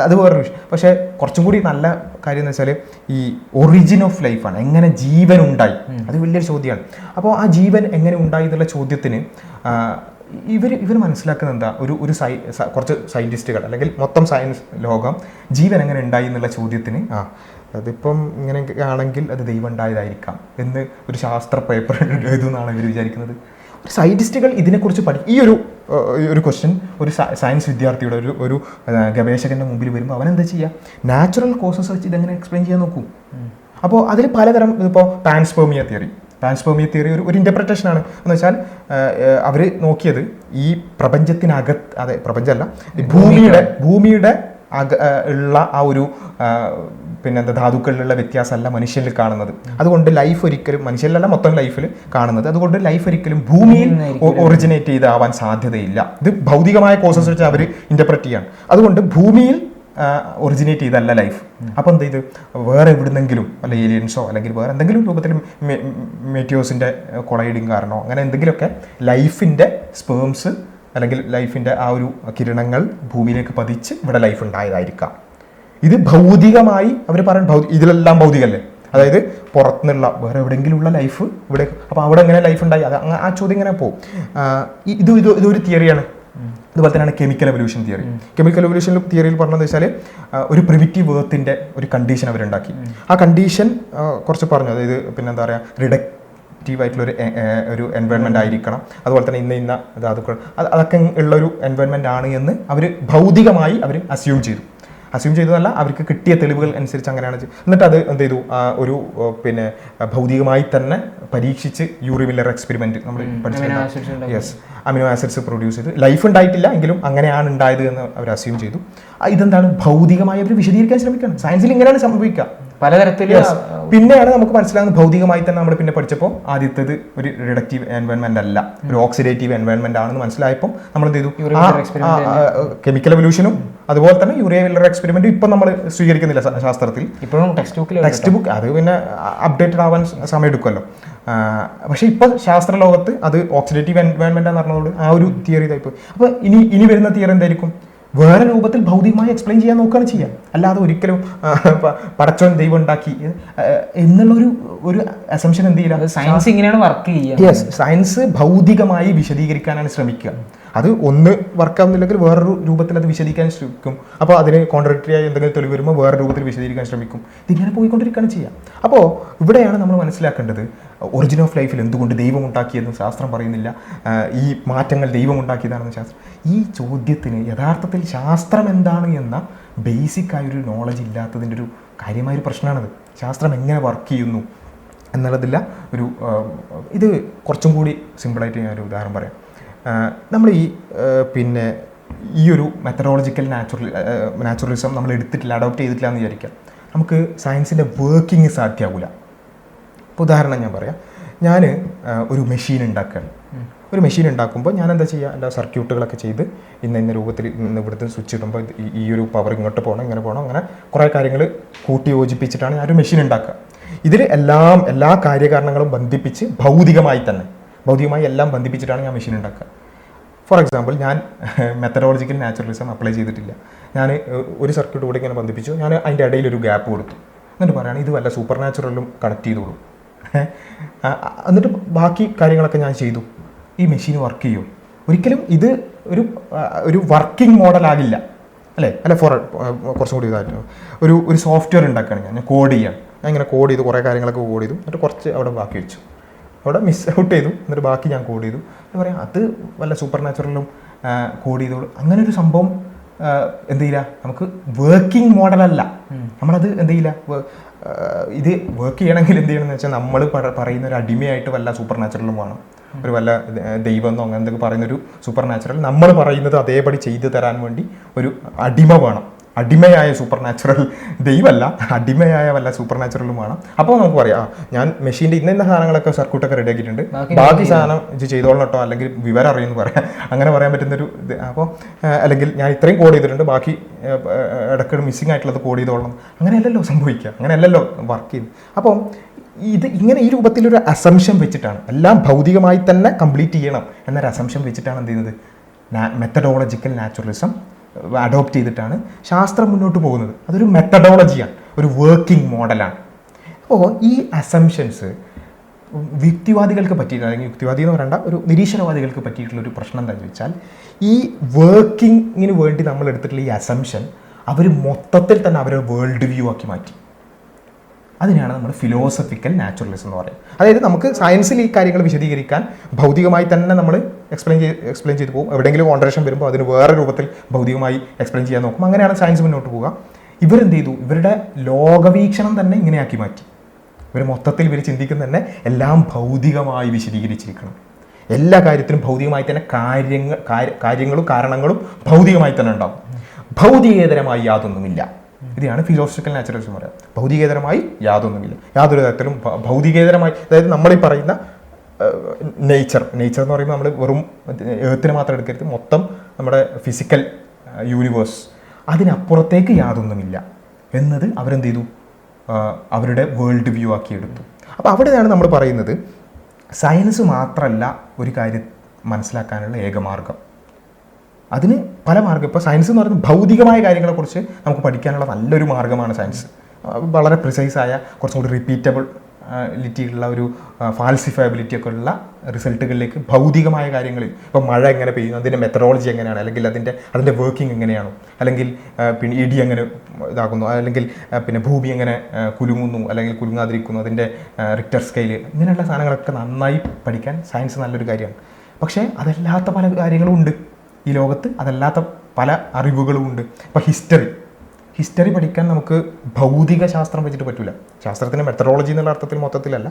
അത് വേറൊരു വിഷയം. പക്ഷേ കുറച്ചും കൂടി നല്ല കാര്യം എന്ന് വെച്ചാൽ ഈ ഒറിജിൻ ഓഫ് ലൈഫാണ്, എങ്ങനെ ജീവൻ ഉണ്ടായി, അത് വലിയൊരു ചോദ്യമാണ്. അപ്പോൾ ആ ജീവൻ എങ്ങനെ ഉണ്ടായി എന്നുള്ള ചോദ്യത്തിന് ഇവർ മനസ്സിലാക്കുന്നത് എന്താ, കുറച്ച് സയൻറ്റിസ്റ്റുകൾ അല്ലെങ്കിൽ മൊത്തം സയൻസ് ലോകം ജീവൻ എങ്ങനെ ഉണ്ടായി എന്നുള്ള ചോദ്യത്തിന് അതിപ്പം ഇങ്ങനെ ആണെങ്കിൽ അത് ദൈവം ഉണ്ടായതായിരിക്കാം എന്ന് ഒരു ശാസ്ത്ര പേപ്പർ എഴുതുമെന്നാണ് ഇവർ വിചാരിക്കുന്നത്. സയൻറ്റിസ്റ്റുകൾ ഇതിനെക്കുറിച്ച് ഈ ഒരു ക്വസ്റ്റ്യൻ ഒരു സയൻസ് വിദ്യാർത്ഥിയുടെ ഒരു ഗവേഷകൻ്റെ മുമ്പിൽ വരുമ്പോൾ അവൻ എന്താ ചെയ്യുക, നാച്ചുറൽ കോസസ് വെച്ച് ഇതെങ്ങനെ എക്സ്പ്ലെയിൻ ചെയ്യാൻ നോക്കും. അപ്പോൾ അതിൽ പലതരം, ഇപ്പോൾ പാൻസ്പെർമിയ തിയറി ഒരു ഇൻ്റർപ്രിട്ടേഷനാണ്. എന്ന് വെച്ചാൽ അവർ നോക്കിയത് ഈ പ്രപഞ്ചത്തിനകത്ത്, അതെ പ്രപഞ്ചമല്ല, ഭൂമിയുടെ ഉള്ള ആ ഒരു പിന്നെന്താ ധാതുക്കളിലുള്ള വ്യത്യാസമല്ല മനുഷ്യനിൽ കാണുന്നത്. അതുകൊണ്ട് ലൈഫ് ഒരിക്കലും മനുഷ്യനിലല്ല മൊത്തം ലൈഫിൽ കാണുന്നത്. അതുകൊണ്ട് ലൈഫ് ഒരിക്കലും ഭൂമിയിൽ ഒറിജിനേറ്റ് ചെയ്താവാൻ സാധ്യതയില്ല. ഇത് ഭൗതികമായ കോസസ് വെച്ച് അവർ ഇൻ്റർപ്രറ്റ് ചെയ്യാണ്. അതുകൊണ്ട് ഭൂമിയിൽ ഒറിജിനേറ്റ് ചെയ്തല്ല ലൈഫ്. അപ്പോൾ എന്ത് ചെയ്ത് വേറെ എവിടുന്നെങ്കിലും വല്ല ഏലിയൻസോ അല്ലെങ്കിൽ വേറെ എന്തെങ്കിലും രൂപത്തിൽ മെറ്റിയോസിൻ്റെ കൊളൈഡിങ് കാരണോ അങ്ങനെ എന്തെങ്കിലുമൊക്കെ ലൈഫിൻ്റെ സ്പേംസ് അല്ലെങ്കിൽ ലൈഫിൻ്റെ ആ ഒരു കിരണങ്ങൾ ഭൂമിയിലേക്ക് പതിച്ച് ഇവിടെ ലൈഫ് ഉണ്ടായതായിരിക്കാം. ഇത് ഭൗതികമായി അവർ പറയുന്നത് ഇതിലെല്ലാം ഭൗതികമല്ലേ, അതായത് പുറത്തുനിന്നുള്ള വേറെ എവിടെയെങ്കിലും ഉള്ള ലൈഫ് ഇവിടെ, അപ്പോൾ അവിടെ എങ്ങനെ ലൈഫ് ഉണ്ടായി, അത് ആ ചോദ്യം ഇങ്ങനെ പോകും. ഇതൊരു തിയറിയാണ്. അതുപോലെ തന്നെയാണ് chemical evolution theory. Chemical evolution തിയറിയിൽ പറഞ്ഞതെന്ന് വെച്ചാൽ ഒരു പ്രിമിറ്റീവ് എർത്തിൻ്റെ ഒരു കണ്ടീഷൻ അവരുണ്ടാക്കി. ആ കണ്ടീഷൻ കുറച്ച് പറഞ്ഞു, അതായത് പിന്നെന്താ പറയുക, റിഡക്റ്റീവായിട്ടുള്ള ഒരു എൻവയോൺമെൻറ്റ് ആയിരിക്കണം, അതുപോലെ തന്നെ ഇന്ന ധാതുക്കൾ അതൊക്കെ ഉള്ളൊരു എൻവയോൺമെൻറ്റ് ആണ് എന്ന് അവർ ഭൗതികമായി അവർ അസ്യൂം ചെയ്തതല്ല, അവർക്ക് കിട്ടിയ തെളിവുകൾ അനുസരിച്ച് അങ്ങനെയാണ്. എന്നിട്ട് അത് എന്ത് ചെയ്തു, ഒരു പിന്നെ ഭൗതികമായി തന്നെ പരീക്ഷിച്ച് യൂറി മില്ലർ എക്സ്പെരിമെന്റ് നമ്മൾ പഠിച്ചിട്ടുണ്ട്. യെസ്, അമിനോ ആസിഡ്സ് പ്രൊഡ്യൂസ് ചെയ്ത് ലൈഫ് ഉണ്ടായിട്ടില്ല എങ്കിലും അങ്ങനെയാണ് ഉണ്ടായത് എന്ന് അവർ അസ്യൂം ചെയ്തു. ഇതെന്താണ് ഭൗതികമായി അവർ വിശദീകരിക്കാൻ ശ്രമിക്കണം. സയൻസിൽ ഇങ്ങനെയാണ് സംഭവിക്കുക പലതരത്തിൽ. പിന്നെയാണ് നമുക്ക് മനസ്സിലാകുന്നത് ഭൗതികമായി തന്നെ നമ്മൾ പിന്നെ പഠിച്ചപ്പോൾ ആദ്യത്തേത് ഒരു റിഡക്റ്റീവ് എൻവയോൺമെന്റ് അല്ല, ഒരു ഓക്സിഡേറ്റീവ് എൻവയോൺമെന്റ് ആണെന്ന് മനസ്സിലായപ്പോൾ നമ്മൾ എന്ത് ചെയ്തു, കെമിക്കൽ എവല്യൂഷനും അതുപോലെ തന്നെ യൂറിയ മില്ലർ എക്സ്പെരിമെന്റും ഇപ്പം നമ്മൾ സ്വീകരിക്കുന്നില്ല ശാസ്ത്രത്തിൽ. ഇപ്പോഴും ടെക്സ്റ്റ് ബുക്ക് അത് പിന്നെ അപ്ഡേറ്റഡ് ആവാൻ സമയം എടുക്കുമല്ലോ. പക്ഷെ ഇപ്പൊ ശാസ്ത്ര ലോകത്ത് അത് ഓക്സിഡേറ്റീവ് എൻവയോൺമെന്റ് എന്ന് പറഞ്ഞതോട് ആ ഒരു തിയറി ഇതായിപ്പോ. അപ്പൊ ഇനി വരുന്ന തിയറി എന്തായിരിക്കും, വേറെ രൂപത്തിൽ ഭൗതികമായി എക്സ്പ്ലെയിൻ ചെയ്യാൻ നോക്കുകയാണ് ചെയ്യാം, അല്ലാതെ ഒരിക്കലും പടച്ചോൻ ദൈവം ഉണ്ടാക്കി എന്നുള്ളൊരു അസംഷൻ എന്ത് ചെയ്യില്ല. സയൻസ് ഇങ്ങനെയാണ് വർക്ക് ചെയ്യുക. യെസ്, സയൻസ് ഭൗതികമായി വിശദീകരിക്കാനാണ് ശ്രമിക്കുക. അത് ഒന്ന് വർക്കാവുന്നില്ലെങ്കിൽ വേറൊരു രൂപത്തിൽ അത് വിശദീകരിക്കാൻ ശ്രമിക്കും. അപ്പോൾ അതിന് കോൺട്രഡിക്ടറി ആയി എന്തെങ്കിലും തെളിവ് വരുമ്പോൾ വേറെ രൂപത്തിൽ വിശദീകരിക്കാൻ ശ്രമിക്കും. ഇതിങ്ങനെ പോയിക്കൊണ്ടിരിക്കുകയാണ് ചെയ്യുക. അപ്പോൾ ഇവിടെയാണ് നമ്മൾ മനസ്സിലാക്കേണ്ടത്, ഒറിജിൻ ഓഫ് ലൈഫിൽ എന്തുകൊണ്ട് ദൈവം ഉണ്ടാക്കിയെന്ന് ശാസ്ത്രം പറയുന്നില്ല, ഈ മാറ്റങ്ങൾ ദൈവം ഉണ്ടാക്കിയതാണെന്ന് ശാസ്ത്രം. ഈ ചോദ്യത്തിന് യഥാർത്ഥത്തിൽ ശാസ്ത്രം എന്താണ് എന്ന ബേസിക് ആയൊരു നോളജ് ഇല്ലാത്തതിൻ്റെ ഒരു കാര്യമായൊരു പ്രശ്നമാണത്. ശാസ്ത്രം എങ്ങനെ വർക്ക് ചെയ്യുന്നു എന്നുള്ളതില്ല ഒരു ഇത് കുറച്ചും കൂടി സിമ്പിളായിട്ട് ഞാനൊരു ഉദാഹരണം പറയാം. നമ്മൾ പിന്നെ ഈ ഒരു മെത്തഡോളജിക്കൽ നാച്ചുറലിസം നമ്മൾ എടുത്തിട്ടില്ല, അഡോപ്റ്റ് ചെയ്തിട്ടില്ല എന്ന് വിചാരിക്കാം. നമുക്ക് സയൻസിൻ്റെ വർക്കിംഗ് സാധ്യമാകില്ല. ഇപ്പോൾ ഉദാഹരണം ഞാൻ പറയാം, ഞാൻ ഒരു മെഷീൻ ഉണ്ടാക്കുകയാണ്. ഒരു മെഷീൻ ഉണ്ടാക്കുമ്പോൾ ഞാൻ എന്താ ചെയ്യുക, എൻ്റെ സർക്യൂട്ടുകളൊക്കെ ചെയ്ത് ഇന്ന രൂപത്തിൽ ഇവിടുത്തെ സ്വിച്ച് ഇടുമ്പോൾ ഈ ഒരു പവർ ഇങ്ങോട്ട് പോകണം, ഇങ്ങനെ പോകണം, അങ്ങനെ കുറേ കാര്യങ്ങൾ കൂട്ടി യോജിപ്പിച്ചിട്ടാണ് ഞാനൊരു മെഷീൻ ഉണ്ടാക്കുക. ഇതിൽ എല്ലാ കാര്യകാരണങ്ങളും ബന്ധിപ്പിച്ച് ഭൗതികമായി എല്ലാം ബന്ധിപ്പിച്ചിട്ടാണ് ഞാൻ മെഷീൻ ഉണ്ടാക്കുക. ഫോർ എക്സാമ്പിൾ, ഞാൻ മെത്തഡോളജിക്കൽ നാച്ചുറലിസം അപ്ലൈ ചെയ്തിട്ടില്ല. ഞാൻ ഒരു സർക്യൂട്ട് കൂടെ ഇങ്ങനെ ബന്ധിപ്പിച്ചു, ഞാൻ അതിൻ്റെ ഇടയിൽ ഒരു ഗ്യാപ്പ് കൊടുത്തു, എന്നിട്ട് പറയുകയാണ് ഇത് വല്ല സൂപ്പർ നാച്ചുറലും കണക്ട് ചെയ്തോളൂ. എന്നിട്ട് ബാക്കി കാര്യങ്ങളൊക്കെ ഞാൻ ചെയ്തു. ഈ മെഷീൻ വർക്ക് ചെയ്യും? ഒരിക്കലും ഇത് ഒരു വർക്കിംഗ് മോഡലാകില്ല, അല്ലേ? കുറച്ചും കൂടി ഇതായിട്ട് ഒരു സോഫ്റ്റ്വെയർ ഉണ്ടാക്കുകയാണ്. ഞാൻ കോഡ് ചെയ്യാണ്. ഞാൻ ഇങ്ങനെ കോഡ് ചെയ്തു, കുറേ കാര്യങ്ങളൊക്കെ കോഡ് ചെയ്തു, എന്നിട്ട് കുറച്ച് അവിടെ ബാക്കി വെച്ചു, അവിടെ മിസ് ഔട്ട് ചെയ്തു, എന്നിട്ട് ബാക്കി ഞാൻ കോഡ് ചെയ്തു. എന്ന് പറയാം, അത് വല്ല സൂപ്പർ നാച്ചുറലും കോഡ് ചെയ്തോളൂ. അങ്ങനെ ഒരു സംഭവം എന്ത് ചെയ്യില്ല, നമുക്ക് വർക്കിംഗ് മോഡലല്ല. നമ്മളത് എന്ത് ചെയ്യില്ല, ഇത് വർക്ക് ചെയ്യണമെങ്കിൽ എന്ത് ചെയ്യണമെന്ന് വെച്ചാൽ നമ്മൾ പറയുന്ന ഒരു അടിമയായിട്ട് വല്ല സൂപ്പർ നാച്ചുറലും വേണം. ഒരു വല്ല ദൈവമെന്നോ അങ്ങനെ പറയുന്നൊരു സൂപ്പർ നാച്ചുറൽ നമ്മൾ പറയുന്നത് അതേപടി ചെയ്തു തരാൻ വേണ്ടി ഒരു അടിമ വേണം. അടിമയായ സൂപ്പർ നാച്ചുറൽ ദൈവമല്ല, അടിമയായ വല്ല സൂപ്പർ നാച്ചുറലും വേണം. അപ്പോൾ നമുക്ക് പറയാം ഞാൻ മെഷീൻ്റെ ഇന്ന സാധനങ്ങളൊക്കെ സർക്യൂട്ടൊക്കെ റെഡി ആക്കിയിട്ടുണ്ട്, ബാക്കി സാധനം ഇത് ചെയ്തോളണം കേട്ടോ, അല്ലെങ്കിൽ വിവരം അറിയുമെന്ന് പറയാം, അങ്ങനെ പറയാൻ പറ്റുന്നൊരു ഇത്. അപ്പോൾ അല്ലെങ്കിൽ ഞാൻ ഇത്രയും കോഡ് ചെയ്തിട്ടുണ്ട്, ബാക്കി ഇടയ്ക്ക് മിസ്സിംഗ് ആയിട്ടുള്ളത് കോഡ് ചെയ്തോളണം, അങ്ങനെയല്ലല്ലോ സംഭവിക്കുക, അങ്ങനെയല്ലല്ലോ വർക്ക് ചെയ്യുന്നത്. അപ്പോൾ ഇത് ഇങ്ങനെ ഈ രൂപത്തിലൊരു അസംഷൻ വെച്ചിട്ടാണ് എല്ലാം ഭൗതികമായി തന്നെ കംപ്ലീറ്റ് ചെയ്യണം എന്നൊരു അസംഷൻ വെച്ചിട്ടാണ് എന്ത് ചെയ്യുന്നത്, മെത്തഡോളജിക്കൽ നാച്ചുറലിസം അഡോപ്റ്റ് ചെയ്തിട്ടാണ് ശാസ്ത്രം മുന്നോട്ട് പോകുന്നത്. അതൊരു മെത്തഡോളജിയാണ്, ഒരു വർക്കിംഗ് മോഡലാണ്. അപ്പോൾ ഈ അസംഷൻസ് യുക്തിവാദികൾക്ക് പറ്റിയിട്ട്, അല്ലെങ്കിൽ യുക്തിവാദി എന്ന് പറയേണ്ട ഒരു നിരീശ്വരവാദികൾക്ക് പറ്റിയിട്ടുള്ളൊരു പ്രശ്നം എന്താണെന്ന് ചോദിച്ചാൽ, ഈ വർക്കിങ്ങിന് വേണ്ടി നമ്മൾ എടുത്തിട്ടുള്ള ഈ അസംഷൻ അവർ മൊത്തത്തിൽ തന്നെ അവരുടെ വേൾഡ് വ്യൂ ആക്കി മാറ്റി. അതിനെയാണ് നമ്മൾ ഫിലോസഫിക്കൽ നാച്ചുറലിസം എന്ന് പറയുന്നത്. അതായത് നമുക്ക് സയൻസിൽ ഈ കാര്യങ്ങൾ വിശദീകരിക്കാൻ ഭൗതികമായി തന്നെ നമ്മൾ എക്സ്പ്ലെയിൻ ചെയ്ത് പോകും. എവിടെയെങ്കിലും കോൺട്രഡിക്ഷൻ വരുമ്പോൾ അതിന് വേറെ രൂപത്തിൽ ഭൗതികമായി എക്സ്പ്ലെയിൻ ചെയ്യാൻ നോക്കും. അങ്ങനെയാണ് സയൻസ് മുന്നോട്ട് പോവുക. ഇവരെന്ത് ചെയ്തു, ഇവരുടെ ലോകവീക്ഷണം തന്നെ ഇങ്ങനെയാക്കി മാറ്റി. ഇവർ മൊത്തത്തിൽ ഇവർ ചിന്തിക്കുന്ന തന്നെ എല്ലാം ഭൗതികമായി വിശദീകരിച്ചിരിക്കണം, എല്ലാ കാര്യത്തിലും ഭൗതികമായി തന്നെ കാര്യങ്ങളും കാരണങ്ങളും ഭൗതികമായി തന്നെ ഉണ്ടാകും, ഭൗതികേതരമായി യാതൊന്നുമില്ല. ഇതാണ് ഫിലോസഫിക്കൽ നാച്ചുറലിസം പറയാം. ഭൗതികേതരമായി യാതൊന്നുമില്ല, യാതൊരു തരത്തിലും ഭൗതികേതരമായി, അതായത് നമ്മളീ പറയുന്ന നേച്ചർ എന്ന് പറയുമ്പോൾ നമ്മൾ വെറും എർത്തിനെ മാത്രം എടുക്കരുത്, മൊത്തം നമ്മുടെ ഫിസിക്കൽ യൂണിവേഴ്സ്, അതിനപ്പുറത്തേക്ക് യാതൊന്നുമില്ല എന്നത് അവരെന്ത് ചെയ്തു, അവരുടെ വേൾഡ് വ്യൂ ആക്കി എടുത്തു. അപ്പോൾ അവിടെയാണ് നമ്മൾ പറയുന്നത് സയൻസ് മാത്രമല്ല ഒരു കാര്യം മനസ്സിലാക്കാനുള്ള ഏകമാർഗം. അതിന് പല മാർഗ്ഗം. ഇപ്പോൾ സയൻസ് എന്ന് പറയുന്നത് ഭൗതികമായ കാര്യങ്ങളെക്കുറിച്ച് നമുക്ക് പഠിക്കാനുള്ള നല്ലൊരു മാർഗ്ഗമാണ് സയൻസ്. വളരെ പ്രിസൈസായ, കുറച്ചും കൂടി റിപ്പീറ്റബിലിറ്റിയുള്ള ഒരു ഫാൽസിഫയബിലിറ്റി ഒക്കെ ഉള്ള റിസൾട്ടുകളിലേക്ക് ഭൗതികമായ കാര്യങ്ങളിൽ, ഇപ്പോൾ മഴ എങ്ങനെ പെയ്യുന്നു, അതിൻ്റെ മെത്തഡോളജി എങ്ങനെയാണ്, അല്ലെങ്കിൽ അതിൻ്റെ വർക്കിംഗ് എങ്ങനെയാണോ, അല്ലെങ്കിൽ പിന്നെ ഇടി എങ്ങനെ ഇതാകുന്നു, അല്ലെങ്കിൽ പിന്നെ ഭൂമി എങ്ങനെ കുലുങ്ങുന്നു അല്ലെങ്കിൽ കുലുങ്ങാതിരിക്കുന്നു, അതിൻ്റെ റിക്ടർ സ്കെയിൽ, ഇങ്ങനെയുള്ള സാധനങ്ങളൊക്കെ നന്നായി പഠിക്കാൻ സയൻസ് നല്ലൊരു കാര്യമാണ്. പക്ഷേ അതല്ലാത്ത പല കാര്യങ്ങളും ഉണ്ട് ഈ ലോകത്ത്, അതല്ലാത്ത പല അറിവുകളും ഉണ്ട്. ഇപ്പോൾ ഹിസ്റ്ററി പഠിക്കാൻ നമുക്ക് ഭൗതിക ശാസ്ത്രം വെച്ചിട്ട് പറ്റില്ല. ശാസ്ത്രത്തിൻ്റെ മെത്തഡോളജി എന്നുള്ള അർത്ഥത്തിൽ മൊത്തത്തിലല്ല,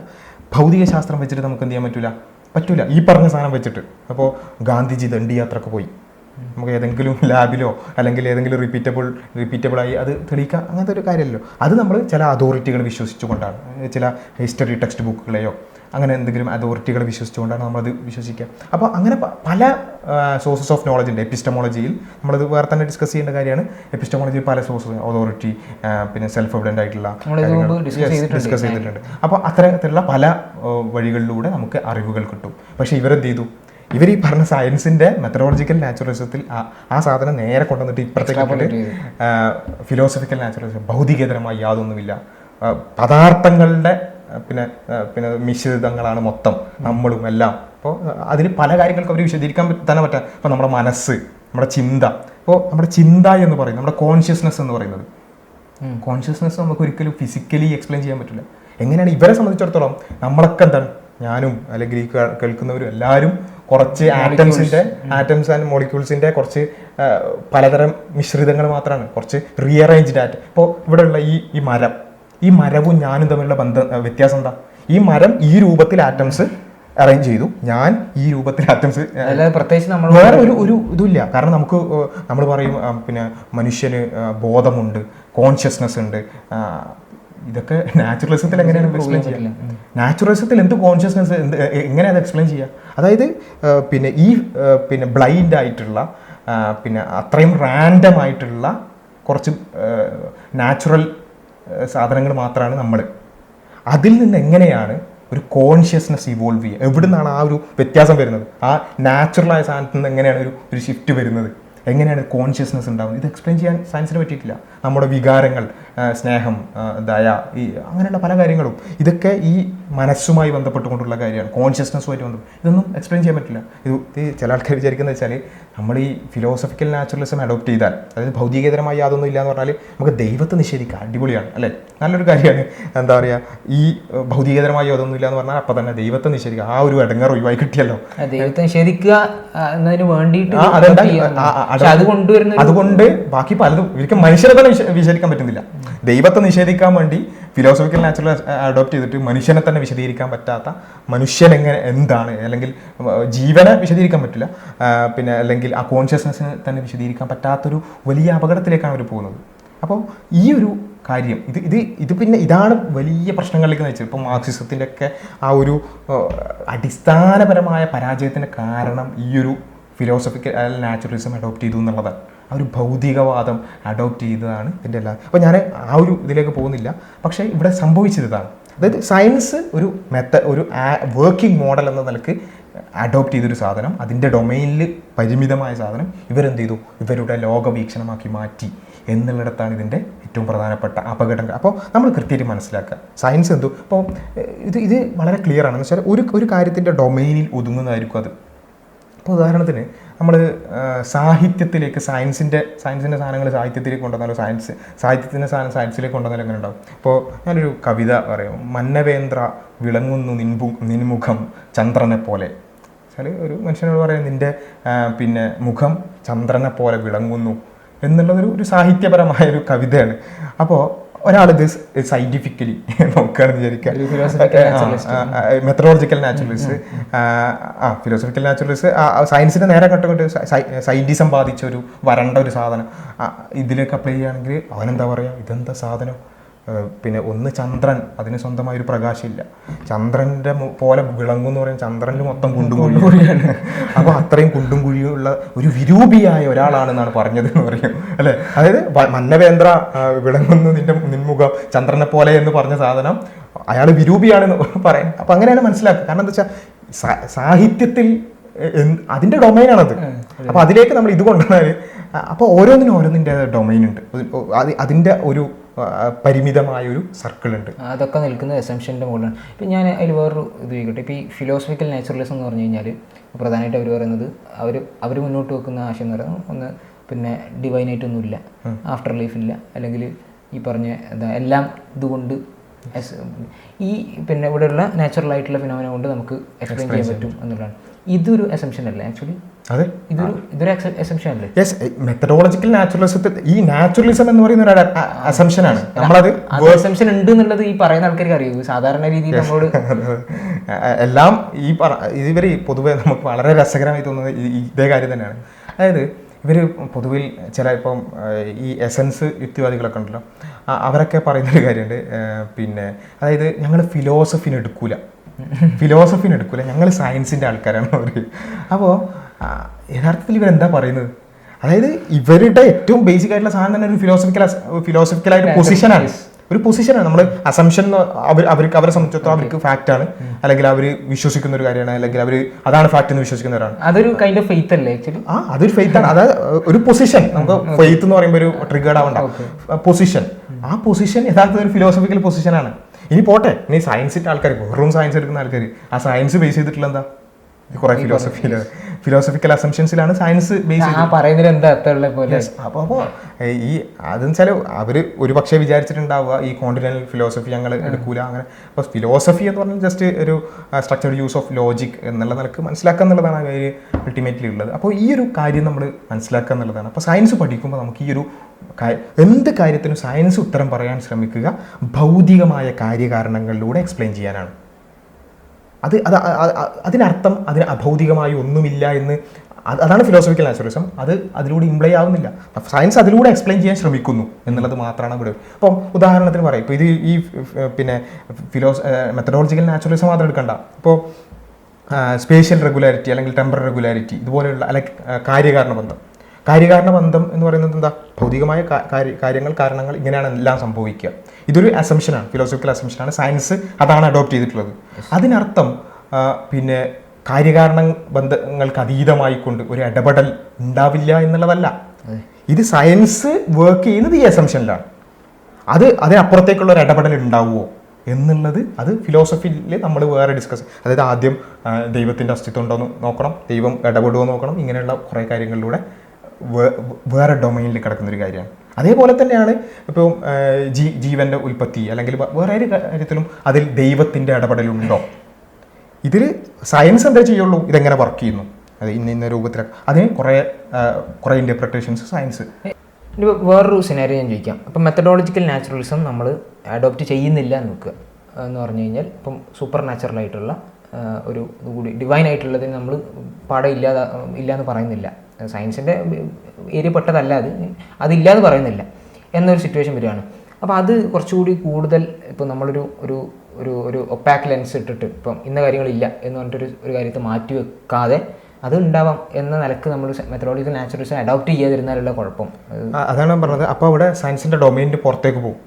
ഭൗതിക ശാസ്ത്രം വെച്ചിട്ട് നമുക്ക് എന്ത് ചെയ്യാൻ പറ്റില്ല ഈ പറഞ്ഞ സാധനം വെച്ചിട്ട്. അപ്പോൾ ഗാന്ധിജി ദണ്ഡി യാത്രക്ക് പോയി, നമുക്ക് ഏതെങ്കിലും ലാബിലോ അല്ലെങ്കിൽ ഏതെങ്കിലും റിപ്പീറ്റബിളായി അത് തെളിയിക്കുക, അങ്ങനത്തെ ഒരു കാര്യമല്ലോ. അത് നമ്മൾ ചില അതോറിറ്റികൾ വിശ്വസിച്ചുകൊണ്ടാണ്, ചില ഹിസ്റ്ററി ടെക്സ്റ്റ് ബുക്കുകളെയോ അങ്ങനെ എന്തെങ്കിലും അതോറിറ്റികൾ വിശ്വസിച്ചുകൊണ്ടാണ് നമ്മളത് വിശ്വസിക്കുക. അപ്പോൾ അങ്ങനെ പല സോഴ്സസ് ഓഫ് നോളജ് ഉണ്ട്. എപ്പിസ്റ്റമോളജിയിൽ നമ്മളത് വേറെ തന്നെ ഡിസ്കസ് ചെയ്യേണ്ട കാര്യമാണ്. എപ്പിസ്റ്റമോളജിയിൽ പല സോഴ്സസ്, അതോറിറ്റി, പിന്നെ സെൽഫ് എവിഡൻ്റ് ആയിട്ടുള്ള ഡിസ്കസ് ചെയ്തിട്ടുണ്ട്. അപ്പോൾ അത്തരത്തിലുള്ള പല വഴികളിലൂടെ നമുക്ക് അറിവുകൾ കിട്ടും. പക്ഷേ ഇവരെന്ത് ചെയ്തു, ഇവർ ഈ പറഞ്ഞ സയൻസിൻ്റെ മെത്തഡോളജിക്കൽ നാച്ചുറലിസത്തിൽ ആ സാധനം നേരെ കൊണ്ടുവന്നിട്ട് ഇപ്പുറത്തേക്ക് ഫിലോസഫിക്കൽ നാച്ചുറലിസം, ഭൗതികേതരമായി യാതൊന്നുമില്ല, പദാർത്ഥങ്ങളുടെ പിന്നെ മിശ്രിതങ്ങളാണ് മൊത്തം നമ്മളും എല്ലാം. അപ്പോൾ അതിൽ പല കാര്യങ്ങൾക്ക് അവർ വിശദീകരിക്കാൻ തന്നെ പറ്റാം. ഇപ്പോൾ നമ്മുടെ മനസ്സ്, നമ്മുടെ ചിന്ത, ഇപ്പോൾ നമ്മുടെ ചിന്ത എന്ന് പറയുന്നത്, നമ്മുടെ കോൺഷ്യസ്നെസ് എന്ന് പറയുന്നത്, കോൺഷ്യസ്നെസ് നമുക്ക് ഒരിക്കലും ഫിസിക്കലി എക്സ്പ്ലെയിൻ ചെയ്യാൻ പറ്റില്ല. എങ്ങനെയാണ് ഇവരെ സംബന്ധിച്ചിടത്തോളം നമ്മളൊക്കെ എന്താണ്, ഞാനും അല്ലെങ്കിൽ ഈ കേൾക്കുന്നവരും എല്ലാവരും കുറച്ച് ആറ്റംസ് ആൻഡ് മോളിക്യൂൾസിൻ്റെ കുറച്ച് പലതരം മിശ്രിതങ്ങൾ മാത്രമാണ്, കുറച്ച് റീഅറേഞ്ച്ഡ് ആറ്റം. ഇപ്പോൾ ഇവിടെയുള്ള ഈ മരവും ഞാനും തമ്മിലുള്ള വ്യത്യാസം എന്താ? ഈ മരം ഈ രൂപത്തിൽ ആറ്റംസ് അറേഞ്ച് ചെയ്തു, ഞാൻ ഈ രൂപത്തിൽ ആറ്റംസ്, പ്രത്യേകിച്ച് നമ്മൾ വേറെ ഒരു ഇതുമില്ല. കാരണം നമ്മൾ പറയും പിന്നെ മനുഷ്യന് ബോധമുണ്ട്, കോൺഷ്യസ്നെസ് ഉണ്ട്. ഇതൊക്കെ നാച്ചുറലിസത്തിൽ എങ്ങനെയാണ് എക്സ്പ്ലെയിൻ ചെയ്യുക? നാച്ചുറലിസത്തിൽ എന്ത് കോൺഷ്യസ്നെസ്, എങ്ങനെയാണ് അത് എക്സ്പ്ലെയിൻ ചെയ്യുക? അതായത് പിന്നെ ബ്ലൈൻഡ് ആയിട്ടുള്ള, പിന്നെ അത്രയും റാൻഡം ആയിട്ടുള്ള കുറച്ച് നാച്ചുറൽ സാധനങ്ങൾ മാത്രമാണ് നമ്മൾ. അതിൽ നിന്ന് എങ്ങനെയാണ് ഒരു കോൺഷ്യസ്നെസ് ഇവോൾവ് ചെയ്യുക? എവിടെ നിന്നാണ് ആ ഒരു വ്യത്യാസം വരുന്നത്? ആ നാച്ചുറലായ സാധനത്തിൽ നിന്ന് എങ്ങനെയാണ് ഒരു ഷിഫ്റ്റ് വരുന്നത്? എങ്ങനെയാണ് കോൺഷ്യസ്നെസ് ഉണ്ടാകുന്നത്? ഇത് എക്സ്പ്ലെയിൻ ചെയ്യാൻ സയൻസിന് പറ്റിയിട്ടില്ല. നമ്മുടെ വികാരങ്ങൾ, സ്നേഹം, ദയ, അങ്ങനെയുള്ള പല കാര്യങ്ങളും, ഇതൊക്കെ ഈ മനസ്സുമായി ബന്ധപ്പെട്ടുകൊണ്ടുള്ള കാര്യമാണ്, കോൺഷ്യസ്നെസ്സുമായിട്ട് ബന്ധപ്പെട്ട്. ഇതൊന്നും എക്സ്പ്ലെയിൻ ചെയ്യാൻ പറ്റില്ല. ഇത് ചില ആൾക്കാർ വിചാരിക്കുന്നത് വെച്ചാൽ നമ്മൾ ഈ ഫിലോസഫിക്കൽ നാച്ചുറലിസം അഡോപ്റ്റ് ചെയ്താൽ, അതായത് ഭൗതികേതരമായി യാതൊന്നും ഇല്ല എന്ന് പറഞ്ഞാൽ നമുക്ക് ദൈവത്തെ നിഷേധിക്കാം, അടിപൊളിയാണ് അല്ലേ, നല്ലൊരു കാര്യമാണ്. എന്താ പറയുക, ഈ ഭൗതികേതരമായി യാതൊന്നും ഇല്ല എന്ന് പറഞ്ഞാൽ അപ്പം തന്നെ ദൈവത്തെ നിഷേധിക്കുക, ആ ഒരു ഇടങ്ങർ ഒഴിവായി കിട്ടിയല്ലോ. ദൈവത്തെ നിഷേധിക്കുക എന്നതിന് വേണ്ടിയിട്ട് അതുകൊണ്ട് ബാക്കി പലതും ഇവർക്ക് മനുഷ്യരെ തന്നെ വിശദീകരിക്കാൻ പറ്റുന്നില്ല. ദൈവത്തെ നിഷേധിക്കാൻ വേണ്ടി ഫിലോസഫിക്കൽ നാച്ചുറൽ അഡോപ്റ്റ് ചെയ്തിട്ട് മനുഷ്യനെ തന്നെ വിശദീകരിക്കാൻ പറ്റാത്ത, മനുഷ്യൻ എന്താണ്, അല്ലെങ്കിൽ ജീവനെ വിശദീകരിക്കാൻ പറ്റില്ല, പിന്നെ അല്ലെങ്കിൽ ആ കോൺഷ്യസ്നെസ്സിനെ തന്നെ വിശദീകരിക്കാൻ പറ്റാത്തൊരു വലിയ അപകടത്തിലേക്കാണ് അവർ പോകുന്നത്. അപ്പോൾ ഈ ഒരു കാര്യം ഇത് പിന്നെ ഇതാണ് വലിയ പ്രശ്നങ്ങളിലേക്ക് നയിച്ചത്. ഇപ്പോൾ മാർക്സിസത്തിൻ്റെ ഒക്കെ ആ ഒരു അടിസ്ഥാനപരമായ പരാജയത്തിൻ്റെ കാരണം ഈ ഒരു ഫിലോസഫിക്കൽ നാച്ചുറലിസം അഡോപ്റ്റ് ചെയ്തു എന്നുള്ളതാണ്. ആ ഒരു ഭൗതികവാദം അഡോപ്റ്റ് ചെയ്തതാണ് ഇതിൻ്റെ എല്ലാം. അപ്പോൾ ഞാൻ ആ ഒരു ഇതിലേക്ക് പോകുന്നില്ല. പക്ഷേ ഇവിടെ സംഭവിച്ചത് ഇതാണ്. അതായത് സയൻസ് ഒരു ഒരു വർക്കിംഗ് മോഡൽ എന്ന നിലക്ക് അഡോപ്റ്റ് ചെയ്തൊരു സാധനം, അതിൻ്റെ ഡൊമൈനിൽ പരിമിതമായ സാധനം ഇവരെന്ത് ചെയ്തു, ഇവരുടെ ലോകവീക്ഷണമാക്കി മാറ്റി എന്നുള്ളിടത്താണ് ഇതിൻ്റെ ഏറ്റവും പ്രധാനപ്പെട്ട അപകടങ്ങൾ. അപ്പോൾ നമ്മൾ കൃത്യമായിട്ട് മനസ്സിലാക്കുക സയൻസ് എന്തോ. അപ്പോൾ ഇത് വളരെ ക്ലിയർ ആണെന്ന് വെച്ചാൽ ഒരു കാര്യത്തിൻ്റെ ഡൊമൈനിൽ ഒതുങ്ങുന്നതായിരിക്കും അത്. അപ്പോൾ ഉദാഹരണത്തിന് നമ്മൾ സാഹിത്യത്തിലേക്ക് സയൻസിൻ്റെ സാധനങ്ങൾ സാഹിത്യത്തിലേക്ക് കൊണ്ടുവന്നാലോ സാഹിത്യത്തിൻ്റെ സാധനം സയൻസിലേക്ക് കൊണ്ടുവന്നാലും എങ്ങനെ ഉണ്ടാവും. ഇപ്പോൾ ഞാനൊരു കവിത പറയും, മന്നവേന്ദ്ര വിളങ്ങുന്നു നിൻമുഖം ചന്ദ്രനെ പോലെ. വെച്ചാൽ ഒരു മനുഷ്യനോട് പറയാം നിൻ്റെ പിന്നെ മുഖം ചന്ദ്രനെ പോലെ വിളങ്ങുന്നു എന്നുള്ളതൊരു സാഹിത്യപരമായ ഒരു കവിതയാണ്. അപ്പോൾ ഒരാളിത് സയൻറ്റിഫിക്കലി നോക്കുകയാണെന്ന് വിചാരിക്കുക, മെത്തഡോളജിക്കൽ നാച്ചുറലിസ്റ്റ് ഫിലോസഫിക്കൽ നാച്ചുറലിസ്റ്റ് സയൻസിൻ്റെ നേരെ കണ്ടുകൊണ്ട് സയൻറ്റിസം ബാധിച്ച ഒരു വരണ്ട ഒരു സാധനം ഇതിലേക്ക് അപ്ലൈ ചെയ്യുകയാണെങ്കിൽ അവനെന്താ പറയുക, ഇതെന്താ സാധനം, പിന്നെ ഒന്ന് ചന്ദ്രൻ, അതിന് സ്വന്തമായൊരു പ്രകാശമില്ല, ചന്ദ്രൻ്റെ പോലെ വിളങ്ങും എന്ന് പറയുന്നത് ചന്ദ്രനിൽ മൊത്തം കുണ്ടും കുഴിയാണ്. അപ്പോൾ അത്രയും കുണ്ടും കുഴിയുള്ള ഒരു വിരൂപിയായ ഒരാളാണെന്നാണ് പറഞ്ഞത് എന്ന് പറയും അല്ലേ. അതായത് മന്നവേന്ദ്ര വിളങ്ങുന്നു നിൻമുഖം ചന്ദ്രനെ പോലെ എന്ന് പറഞ്ഞ സാധനം അയാൾ വിരൂപിയാണെന്ന് പറയാം. അപ്പം അങ്ങനെയാണ് മനസ്സിലാക്കുക. കാരണം എന്താ വെച്ചാൽ സാഹിത്യത്തിൽ അതിൻ്റെ ഡൊമൈനാണത്. അപ്പോൾ അതിലേക്ക് നമ്മൾ ഇത് കൊണ്ടുവന്നാൽ അപ്പോൾ ഓരോന്നിൻ്റെ ഡൊമൈൻ ഉണ്ട്, അതിൻ്റെ ഒരു പരിമിതമായ ഒരു സർക്കിൾ ഉണ്ട്. അതൊക്കെ നിൽക്കുന്നത് എസംഷൻ്റെ മുകളിലാണ്. ഇപ്പം ഞാൻ അതിൽ വേറൊരു ഇത് ചോദിക്കട്ടെ. ഇപ്പോൾ ഈ ഫിലോസഫിക്കൽ നാച്ചുറലിസം എന്ന് പറഞ്ഞു കഴിഞ്ഞാൽ പ്രധാനമായിട്ട് അവർ പറയുന്നത് അവർ മുന്നോട്ട് വെക്കുന്ന ആശയം എന്ന് പറയുന്നത് ഒന്ന് പിന്നെ ഡിവൈനായിട്ടൊന്നുമില്ല, ആഫ്റ്റർ ലൈഫില്ല, അല്ലെങ്കിൽ ഈ പറഞ്ഞ എല്ലാം ഇതുകൊണ്ട് ഈ പിന്നെ ഇവിടെയുള്ള നാച്ചുറൽ ആയിട്ടുള്ള ഫിനോമിന കൊണ്ട് നമുക്ക് എക്സ്പ്ലെയിൻ ചെയ്യാൻ പറ്റും എന്നുള്ളതാണ്. ഇതൊരു അസംഷൻ അല്ലേ ആക്ച്വലി? അതെ, ഇതൊരു അസംഷൻ അല്ലേ? യെസ്, മെത്തഡോളജിക്കൽ നാച്ചുറലിസത്തിൽ ഈ നാച്ചുറലിസം എന്ന് പറയുന്ന ഒരു അസംഷനാണ്. നമ്മളത് അസംഷൻ ഉണ്ട് എന്നുള്ളത് ഈ പറയുന്ന ആൾക്കാർക്ക് അറിയൂ. സാധാരണ രീതിയിൽ നമ്മളോട് എല്ലാം ഇവർ പൊതുവെ നമുക്ക് വളരെ രസകരമായി തോന്നുന്നത് ഇതേ കാര്യം തന്നെയാണ്. അതായത് ഇവർ പൊതുവിൽ ഇപ്പം ഈ എസൻസ് യുക്തിവാദികളൊക്കെ ഉണ്ടല്ലോ, അവരൊക്കെ പറയുന്നൊരു കാര്യമുണ്ട്, പിന്നെ അതായത് ഞങ്ങൾ ഫിലോസഫിനെ എടുക്കൂല, ഞങ്ങൾ സയൻസിൻ്റെ ആൾക്കാരാണ് അവർ. അപ്പോൾ യഥാർത്ഥത്തിൽ ഇവരെന്താ പറയുന്നത്? അതായത് ഇവരുടെ ഏറ്റവും ബേസിക് ആയിട്ടുള്ള സാധനം തന്നെ ഒരു ഫിലോസഫിക്കലായിട്ട് പൊസിഷനാണ്. നമ്മൾ അസംഷൻ അവരെ സംബന്ധിച്ചിടത്തോളം അവർക്ക് ഫാക്റ്റ് ആണ്, അല്ലെങ്കിൽ അവർ വിശ്വസിക്കുന്ന ഒരു കാര്യമാണ്, അല്ലെങ്കിൽ അവർ അതാണ് ഫാക്റ്റ് എന്ന് വിശ്വസിക്കുന്നവരാണ്. അതൊരു കൈൻഡ് ഓഫ് ഫെയ്ത്ത് അല്ലേ ആക്ച്വലി? അതൊരു ഫെയ്ത്ത് ആണ്. അതായത് ഒരു പൊസിഷൻ, നമുക്ക് ഫെയ്ത്ത് എന്ന് പറയുമ്പോൾ ഒരു ട്രിഗേർഡ് ആവണ്ട, പൊസിഷൻ. ആ പൊസിഷൻ യഥാർത്ഥത്തിൽ ഒരു ഫിലോസഫിക്കൽ പൊസിഷനാണ്. ഇനി പോട്ടെ, ഇനി സയൻസിന്റെ ആൾക്കാർ, വെറും സയൻസ് എടുക്കുന്ന ആൾക്കാർ ആ സയൻസ് ബേസ് ചെയ്തിട്ടുള്ള എന്താ കുറെ ഫിലോസഫിക്കൽ അസംഷൻസിലാണ് സയൻസ് ബേസ് ചെയ്ത്. അപ്പോൾ ഈ അതെന്ന് വെച്ചാൽ അവർ ഒരു പക്ഷേ വിചാരിച്ചിട്ടുണ്ടാവുക ഈ കോണ്ടിനെന്റൽ ഫിലോസഫി ഞങ്ങൾ എടുക്കൂല അങ്ങനെ. അപ്പോൾ ഫിലോസഫി എന്ന് പറഞ്ഞാൽ ജസ്റ്റ് ഒരു സ്ട്രക്ചർഡ് യൂസ് ഓഫ് ലോജിക് എന്നുള്ള നിലക്ക് മനസ്സിലാക്കുക എന്നുള്ളതാണ് അവർ അൾട്ടിമേറ്റ്ലി ഉള്ളത്. അപ്പോൾ ഈ ഒരു കാര്യം നമ്മൾ മനസ്സിലാക്കുക എന്നുള്ളതാണ്. അപ്പോൾ സയൻസ് പഠിക്കുമ്പോൾ നമുക്ക് ഈ ഒരു എന്ത് കാര്യത്തിനും സയൻസ് ഉത്തരം പറയാൻ ശ്രമിക്കുക ഭൗതികമായ കാര്യകാരണങ്ങളിലൂടെ എക്സ്പ്ലെയിൻ ചെയ്യാനാണ്. അതിനർത്ഥം അതിന് അഭൗതികമായി ഒന്നുമില്ല എന്ന്, അതാണ് ഫിലോസഫിക്കൽ നാച്ചുറലിസം. അതിലൂടെ ഇംപ്ലൈ ആവുന്നില്ല. സയൻസ് അതിലൂടെ എക്സ്പ്ലെയിൻ ചെയ്യാൻ ശ്രമിക്കുന്നു എന്നുള്ളത് മാത്രമാണ് ഇവിടെ. അപ്പം ഉദാഹരണത്തിന് പറയാം, ഇപ്പോൾ ഇത് ഈ പിന്നെ മെത്തഡോളജിക്കൽ നാച്ചുറലിസം മാത്രം എടുക്കണ്ട. ഇപ്പോൾ സ്പേഷ്യൽ റെഗുലാരിറ്റി അല്ലെങ്കിൽ ടെമ്പറൽ റെഗുലാരിറ്റി ഇതുപോലെയുള്ള അല്ലെങ്കിൽ കാര്യകാരണ ബന്ധം എന്ന് പറയുന്നത് എന്താ? ഭൗതികമായ കാരണങ്ങൾ ഇങ്ങനെയാണ് എല്ലാം സംഭവിക്കുക. ഇതൊരു അസംഷനാണ്, ഫിലോസഫിക്കൽ അസംഷനാണ്. സയൻസ് അതാണ് അഡോപ്റ്റ് ചെയ്തിട്ടുള്ളത്. അതിനർത്ഥം പിന്നെ കാര്യകാരണ ബന്ധങ്ങൾക്ക് അതീതമായിക്കൊണ്ട് ഒരു ഇടപെടൽ ഉണ്ടാവില്ല എന്നുള്ളതല്ല. ഇത് സയൻസ് വർക്ക് ചെയ്യുന്നത് ഈ അസംഷനിലാണ്. അതിനപ്പുറത്തേക്കുള്ള ഒരു ഇടപെടൽ ഉണ്ടാവുമോ എന്നുള്ളത് അത് ഫിലോസഫിയിൽ നമ്മൾ വേറെ ഡിസ്കസ്, അതായത് ആദ്യം ദൈവത്തിൻ്റെ അസ്തിത്വം ഉണ്ടോ എന്ന് നോക്കണം, ദൈവം ഇടപെടുമോ നോക്കണം, ഇങ്ങനെയുള്ള കുറേ കാര്യങ്ങളിലൂടെ വേറെ ഡൊമൈനിൽ കിടക്കുന്നൊരു കാര്യമാണ്. അതേപോലെ തന്നെയാണ് ഇപ്പം ജീവൻ്റെ ഉൽപ്പത്തി അല്ലെങ്കിൽ വേറെ ഒരു കാര്യത്തിലും അതിൽ ദൈവത്തിൻ്റെ ഇടപെടലുണ്ടോ? ഇതിൽ സയൻസ് എന്താ ചെയ്യുള്ളൂ, ഇതെങ്ങനെ വർക്ക് ചെയ്യുന്നു, അത് ഇന്ന രൂപത്തിലൊക്കെ അതിന് കുറേ ഇൻ്റർപ്രിട്ടേഷൻസ് സയൻസ്. വേറൊരു സിനാരിയോ ഞാൻ ചോദിക്കാം. അപ്പം മെത്തഡോളജിക്കൽ നാച്ചുറലിസം നമ്മൾ അഡോപ്റ്റ് ചെയ്യുന്നില്ല എന്ന് വെക്കുക എന്ന് പറഞ്ഞു കഴിഞ്ഞാൽ, ഇപ്പം സൂപ്പർ നാച്ചുറലായിട്ടുള്ള ഒരു കൂടി ഡിവൈൻ ആയിട്ടുള്ളതിന് നമ്മൾ പാടെ ഇല്ല എന്ന് പറയുന്നില്ല. സയൻസിൻ്റെ ഏരിയ പെട്ടതല്ല അതില്ലാന്ന് പറയുന്നില്ല. എന്നൊരു സിറ്റുവേഷൻ വരികയാണ്. അപ്പോൾ അത് കുറച്ചുകൂടി കൂടുതൽ ഇപ്പോൾ നമ്മളൊരു ഒരു ഒരു ഒരു ഒപ്പാക്ക് ലെൻസ് ഇട്ടിട്ട് ഇപ്പം ഇന്ന കാര്യങ്ങളില്ല എന്ന് പറഞ്ഞിട്ടൊരു കാര്യത്തെ മാറ്റി വെക്കാതെ അത് ഉണ്ടാവാം എന്ന നിലക്ക് നമ്മൾ മെത്തഡോളജിക്കൽ നാച്ചുറലിസം അഡോപ്റ്റ് ചെയ്യാതിരുന്നാലുള്ള കുഴപ്പം. അതാണ് ഞാൻ പറഞ്ഞത്. അപ്പോൾ അവിടെ സയൻസിൻ്റെ ഡൊമൈനിൻ്റെ പുറത്തേക്ക് പോകും.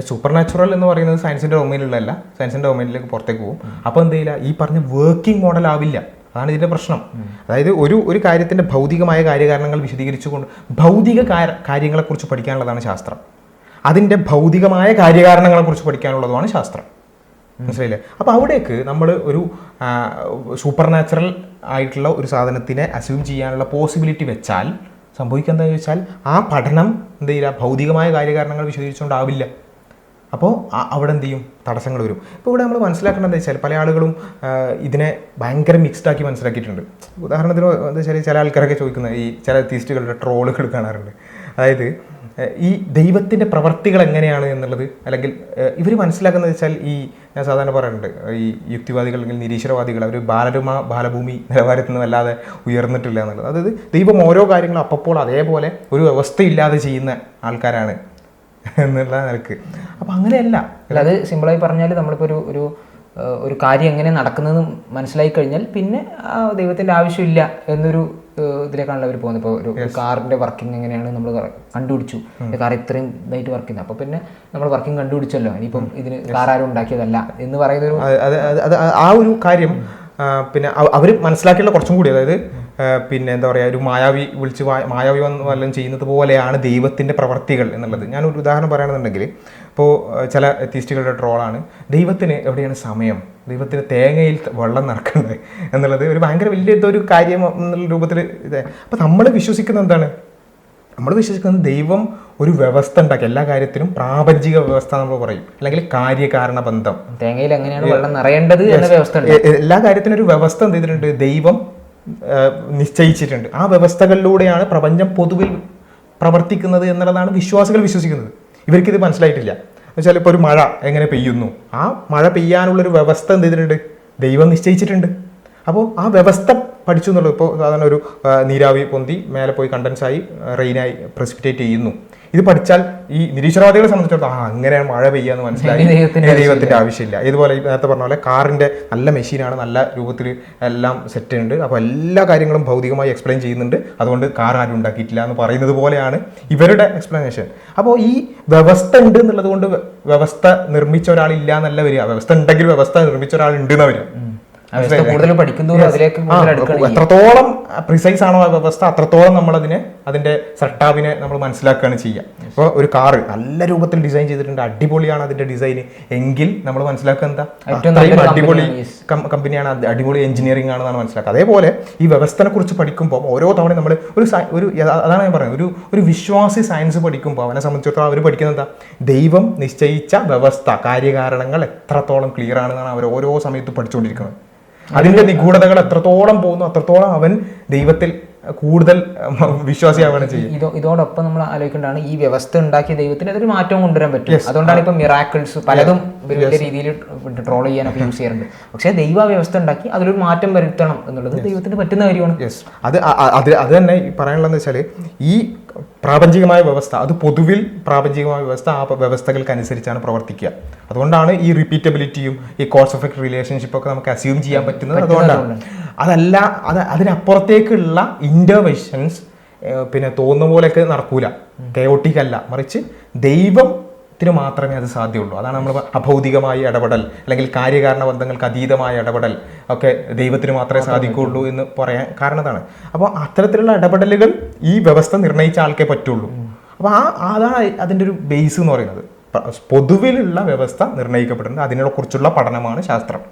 സൂപ്പർ നാച്ചുറൽ എന്ന് പറയുന്നത് സയൻസിൻ്റെ ഡൊമൈനിലുള്ളതല്ല, സയൻസിൻ്റെ ഡൊമൈനിലേക്ക് പുറത്തേക്ക് പോകും. അപ്പോൾ എന്ത് ചെയ്യില്ല, ഈ പറഞ്ഞ വർക്കിംഗ് മോഡൽ ആവില്ല. അതാണ് ഇതിൻ്റെ പ്രശ്നം. അതായത് ഒരു കാര്യത്തിൻ്റെ ഭൗതികമായ കാര്യകാരണങ്ങൾ വിശദീകരിച്ചുകൊണ്ട് ഭൗതിക കാര്യങ്ങളെക്കുറിച്ച് പഠിക്കാനുള്ളതാണ് ശാസ്ത്രം. അതിൻ്റെ ഭൗതികമായ കാര്യകാരണങ്ങളെക്കുറിച്ച് പഠിക്കാനുള്ളതുമാണ് ശാസ്ത്രം. മനസ്സിലായില്ലേ? അപ്പോൾ അവിടേക്ക് നമ്മൾ ഒരു സൂപ്പർ നാച്ചുറൽ ആയിട്ടുള്ള ഒരു സാധനത്തിനെ അസ്യൂം ചെയ്യാനുള്ള പോസിബിലിറ്റി വെച്ചാൽ സംഭവിക്കുക എന്താണെന്ന് ചോദിച്ചാൽ ആ പഠനം എന്ത് ചെയ്യില്ല, ഭൗതികമായ കാര്യകാരണങ്ങൾ വിശദീകരിച്ചുകൊണ്ടാവില്ല. അപ്പോൾ അവിടെ എന്ത് ചെയ്യും, തടസ്സങ്ങൾ വരും. ഇപ്പോൾ ഇവിടെ നമ്മൾ മനസ്സിലാക്കേണ്ടത് വെച്ചാൽ പല ആളുകളും ഇതിനെ ഭയങ്കര മിക്സ്ഡ് ആക്കി മനസ്സിലാക്കിയിട്ടുണ്ട്. ഉദാഹരണത്തിന് എന്താ വെച്ചാൽ ചില ആൾക്കാരൊക്കെ ചോദിക്കുന്നത്, ഈ ചില തീസ്റ്റുകളുടെ ട്രോളുകൾ കാണാറുണ്ട്. അതായത് ഈ ദൈവത്തിൻ്റെ പ്രവർത്തികൾ എങ്ങനെയാണ് എന്നുള്ളത്, അല്ലെങ്കിൽ ഇവർ മനസ്സിലാക്കുന്നത് വെച്ചാൽ ഞാൻ സാധാരണ പറയാറുണ്ട്, ഈ യുക്തിവാദികൾ അല്ലെങ്കിൽ നിരീശ്വരവാദികൾ അവർ ബാലഭൂമി നിലവാരത്തിൽ നിന്ന് വല്ലാതെ ഉയർന്നിട്ടില്ല എന്നുള്ളത്. അതായത് ദൈവം ഓരോ കാര്യങ്ങളും അപ്പോൾ അതേപോലെ ഒരു വ്യവസ്ഥയില്ലാതെ ചെയ്യുന്ന ആൾക്കാരാണ് എന്നുള്ള നിലക്ക്. അപ്പം അങ്ങനെയല്ല. അത് സിമ്പിളായി പറഞ്ഞാൽ നമ്മളിപ്പോൾ ഒരു കാര്യം എങ്ങനെ നടക്കുന്നതെന്ന് മനസ്സിലായി കഴിഞ്ഞാൽ പിന്നെ ദൈവത്തിൻ്റെ ആവശ്യമില്ല എന്നൊരു ഇതിലേക്കാണല്ലോ അവർ പോകുന്നത്. ഇപ്പോൾ ഒരു കാറിൻ്റെ വർക്കിംഗ് എങ്ങനെയാണ് നമ്മൾ കണ്ടുപിടിച്ചു, കാർ ഇത്രയും ഇതായിട്ട് വർക്ക് ചെയ്യുന്നത്, അപ്പോൾ പിന്നെ നമ്മൾ വർക്കിംഗ് കണ്ടുപിടിച്ചല്ലോ, ഇനിയിപ്പം ഇതിന് കാർ ആരും ഉണ്ടാക്കിയതല്ല എന്ന് പറയുന്നൊരു ആ ഒരു കാര്യം പിന്നെ അവർ മനസ്സിലാക്കിയുള്ള കുറച്ചും കൂടി, അതായത് പിന്നെ എന്താ പറയുക, ഒരു മായാവി വല്ലതും ചെയ്യുന്നത് പോലെയാണ് ദൈവത്തിൻ്റെ പ്രവർത്തികൾ എന്നുള്ളത്. ഞാനൊരു ഉദാഹരണം പറയുകയാണെന്നുണ്ടെങ്കിൽ, ഇപ്പോൾ ചില എത്തീസ്റ്റുകളുടെ ട്രോളാണ് ദൈവത്തിന് എവിടെയാണ് സമയം, ദൈവത്തിന് തേങ്ങയിൽ വെള്ളം നടക്കുന്നത് എന്നുള്ളത് ഒരു ഭയങ്കര വലിയ ഒരു കാര്യം എന്നുള്ള രൂപത്തിൽ ഇത്. അപ്പോൾ നമ്മൾ വിശ്വസിക്കുന്നത് എന്താണ്? നമ്മൾ വിശ്വസിക്കുന്നത് ദൈവം ഒരു വ്യവസ്ഥ ഉണ്ടാക്കി, എല്ലാ കാര്യത്തിനും പ്രാപഞ്ചിക വ്യവസ്ഥ നമ്മൾ പറയും, അല്ലെങ്കിൽ കാര്യകാരണ ബന്ധം. തേങ്ങയിൽ എങ്ങനെയാണ് വെള്ളം നിറയേണ്ടത് എന്ന വ്യവസ്ഥ, എല്ലാ കാര്യത്തിനും ഒരു വ്യവസ്ഥ എന്ത് ചെയ്തിട്ടുണ്ട്, ദൈവം നിശ്ചയിച്ചിട്ടുണ്ട്. ആ വ്യവസ്ഥകളിലൂടെയാണ് പ്രപഞ്ചം പൊതുവിൽ പ്രവർത്തിക്കുന്നത് എന്നുള്ളതാണ് വിശ്വാസികൾ വിശ്വസിക്കുന്നത്. ഇവർക്കിത് മനസ്സിലായിട്ടില്ല. എന്നുവെച്ചാൽ ഇപ്പോൾ ഒരു മഴ എങ്ങനെ പെയ്യുന്നു, ആ മഴ പെയ്യാനുള്ളൊരു വ്യവസ്ഥ എന്ത് ചെയ്തിട്ടുണ്ട്, ദൈവം നിശ്ചയിച്ചിട്ടുണ്ട്. അപ്പോൾ ആ വ്യവസ്ഥ പഠിച്ചു എന്നുള്ളത്. ഇപ്പോൾ സാധാരണ ഒരു നീരാവി പൊന്തി മേലെ പോയി കണ്ടൻസായി റെയിനായി പ്രസിപ്പിറ്റേറ്റ് ചെയ്യുന്നു. ഇത് പഠിച്ചാൽ ഈ നിരീശ്വരവാദികളെ സംബന്ധിച്ചിടത്തോളം അങ്ങനെയാണ് മഴ പെയ്യാന്ന് മനസ്സിലായി, ദൈവത്തിൻ്റെ ആവശ്യമില്ല. ഇതുപോലെ നേരത്തെ പറഞ്ഞ പോലെ കാറിൻ്റെ നല്ല മെഷീനാണ്, നല്ല രൂപത്തിൽ എല്ലാം സെറ്റ് ഉണ്ട്, അപ്പോൾ എല്ലാ കാര്യങ്ങളും ഭൗതികമായി എക്സ്പ്ലെയിൻ ചെയ്യുന്നുണ്ട്, അതുകൊണ്ട് കാർ ആരും ഉണ്ടാക്കിയിട്ടില്ല എന്ന് പറയുന്നത് പോലെയാണ് ഇവരുടെ എക്സ്പ്ലനേഷൻ. അപ്പോൾ ഈ വ്യവസ്ഥ ഉണ്ട് എന്നുള്ളത് കൊണ്ട് വ്യവസ്ഥ നിർമ്മിച്ച ഒരാളില്ല എന്നല്ല വരിക, വ്യവസ്ഥ ഉണ്ടെങ്കിൽ വ്യവസ്ഥ നിർമ്മിച്ച ഒരാളുണ്ട് എന്ന് വരിക. കൂടുതൽ പഠിക്കുന്നതോറും അതിലേക്ക് എത്രത്തോളം പ്രിസൈസ് ആണോ ആ വ്യവസ്ഥ, അത്രത്തോളം നമ്മളതിനെ അതിന്റെ സെട്ടാവിനെ നമ്മൾ മനസ്സിലാക്കുകയാണ് ചെയ്യുക. ഇപ്പോൾ ഒരു കാറ് നല്ല രൂപത്തിൽ ഡിസൈൻ ചെയ്തിട്ടുണ്ട്, അടിപൊളിയാണ് അതിന്റെ ഡിസൈൻ എങ്കിൽ നമ്മൾ മനസ്സിലാക്കുക എന്താ, അത്രയും അടിപൊളി കമ്പനിയാണ്, അടിപൊളി എഞ്ചിനീയറിംഗ് ആണെന്നാണ് മനസ്സിലാക്കുക. അതേപോലെ ഈ വ്യവസ്ഥനെ കുറിച്ച് പഠിക്കുമ്പോൾ ഓരോ തവണ നമ്മൾ അതാണ് ഞാൻ പറയുന്നത്, ഒരു വിശ്വാസി സയൻസ് പഠിക്കുമ്പോൾ അവനെ സംബന്ധിച്ചിടത്തോളം അവർ പഠിക്കുന്നത് എന്താ, ദൈവം നിശ്ചയിച്ച വ്യവസ്ഥ കാര്യകാരണങ്ങൾ എത്രത്തോളം ക്ലിയർ ആണെന്നാണ് അവർ ഓരോ സമയത്തും പഠിച്ചുകൊണ്ടിരിക്കുന്നത്. അതിന്റെ നിഗൂഢതകൾ എത്രത്തോളം പോകുന്നു അത്രത്തോളം അവൻ ദൈവത്തിൽ കൂടുതൽ വിശ്വാസിയാവുകയാണ് ചെയ്യുക. ഇതോടൊപ്പം നമ്മൾ ആലോചിക്കേണ്ടതാണ്, ഈ വ്യവസ്ഥ ഉണ്ടാക്കിയ ദൈവത്തിന് അതൊരു മാറ്റവും കൊണ്ടുവരാൻ പറ്റും. അതുകൊണ്ടാണ് ഇപ്പം മിറാക്കിൾസ് പലതും വലിയ രീതിയിൽ ട്രോൾ ചെയ്യാനൊക്കെ യൂസ് ചെയ്യാറുണ്ട്. പക്ഷേ ദൈവ വ്യവസ്ഥ ഉണ്ടാക്കി അതിലൊരു മാറ്റം വരുത്തണം എന്നുള്ളത് ദൈവത്തിന് പറ്റുന്ന കാര്യമാണ്. അത് തന്നെ പറയാനുള്ളതെന്ന് വെച്ചാൽ ഈ പ്രാപഞ്ചികമായ വ്യവസ്ഥ, അത് പൊതുവിൽ പ്രാപഞ്ചികമായ വ്യവസ്ഥ ആ വ്യവസ്ഥകൾക്കനുസരിച്ചാണ് പ്രവർത്തിക്കുക. അതുകൊണ്ടാണ് ഈ റിപ്പീറ്റബിലിറ്റിയും ഈ കോസ് എഫക്ട് റിലേഷൻഷിപ്പ് ഒക്കെ നമുക്ക് അസ്യൂം ചെയ്യാൻ പറ്റുന്നത്. അതുകൊണ്ടാണ് അതല്ല, അതിനപ്പുറത്തേക്കുള്ള ഇന്റർവെൻഷൻസ് പിന്നെ തോന്നുന്ന പോലെയൊക്കെ നടക്കൂല, കയോട്ടിക് അല്ല, മറിച്ച് ദൈവത്തിന് മാത്രമേ അത് സാധ്യമുള്ളൂ. അതാണ് നമ്മൾ അഭൗതികമായ ഇടപെടൽ അല്ലെങ്കിൽ കാര്യകാരണ ബന്ധങ്ങൾക്ക് അതീതമായ ഇടപെടൽ ഒക്കെ ദൈവത്തിന് മാത്രമേ സാധിക്കുള്ളൂ എന്ന് പറയാൻ കാരണം അതാണ്. അപ്പോൾ അത്തരത്തിലുള്ള ഇടപെടലുകൾ ഈ വ്യവസ്ഥ നിർണ്ണയിച്ച ആൾക്കേ പറ്റുള്ളൂ. അപ്പോൾ അതാണ് അതിൻ്റെ ഒരു ബേസ് എന്ന് പറയുന്നത്. പൊതുവിലുള്ള വ്യവസ്ഥ നിർണ്ണയിക്കപ്പെടുന്നത്, അതിനെക്കുറിച്ചുള്ള പഠനമാണ് ശാസ്ത്രം.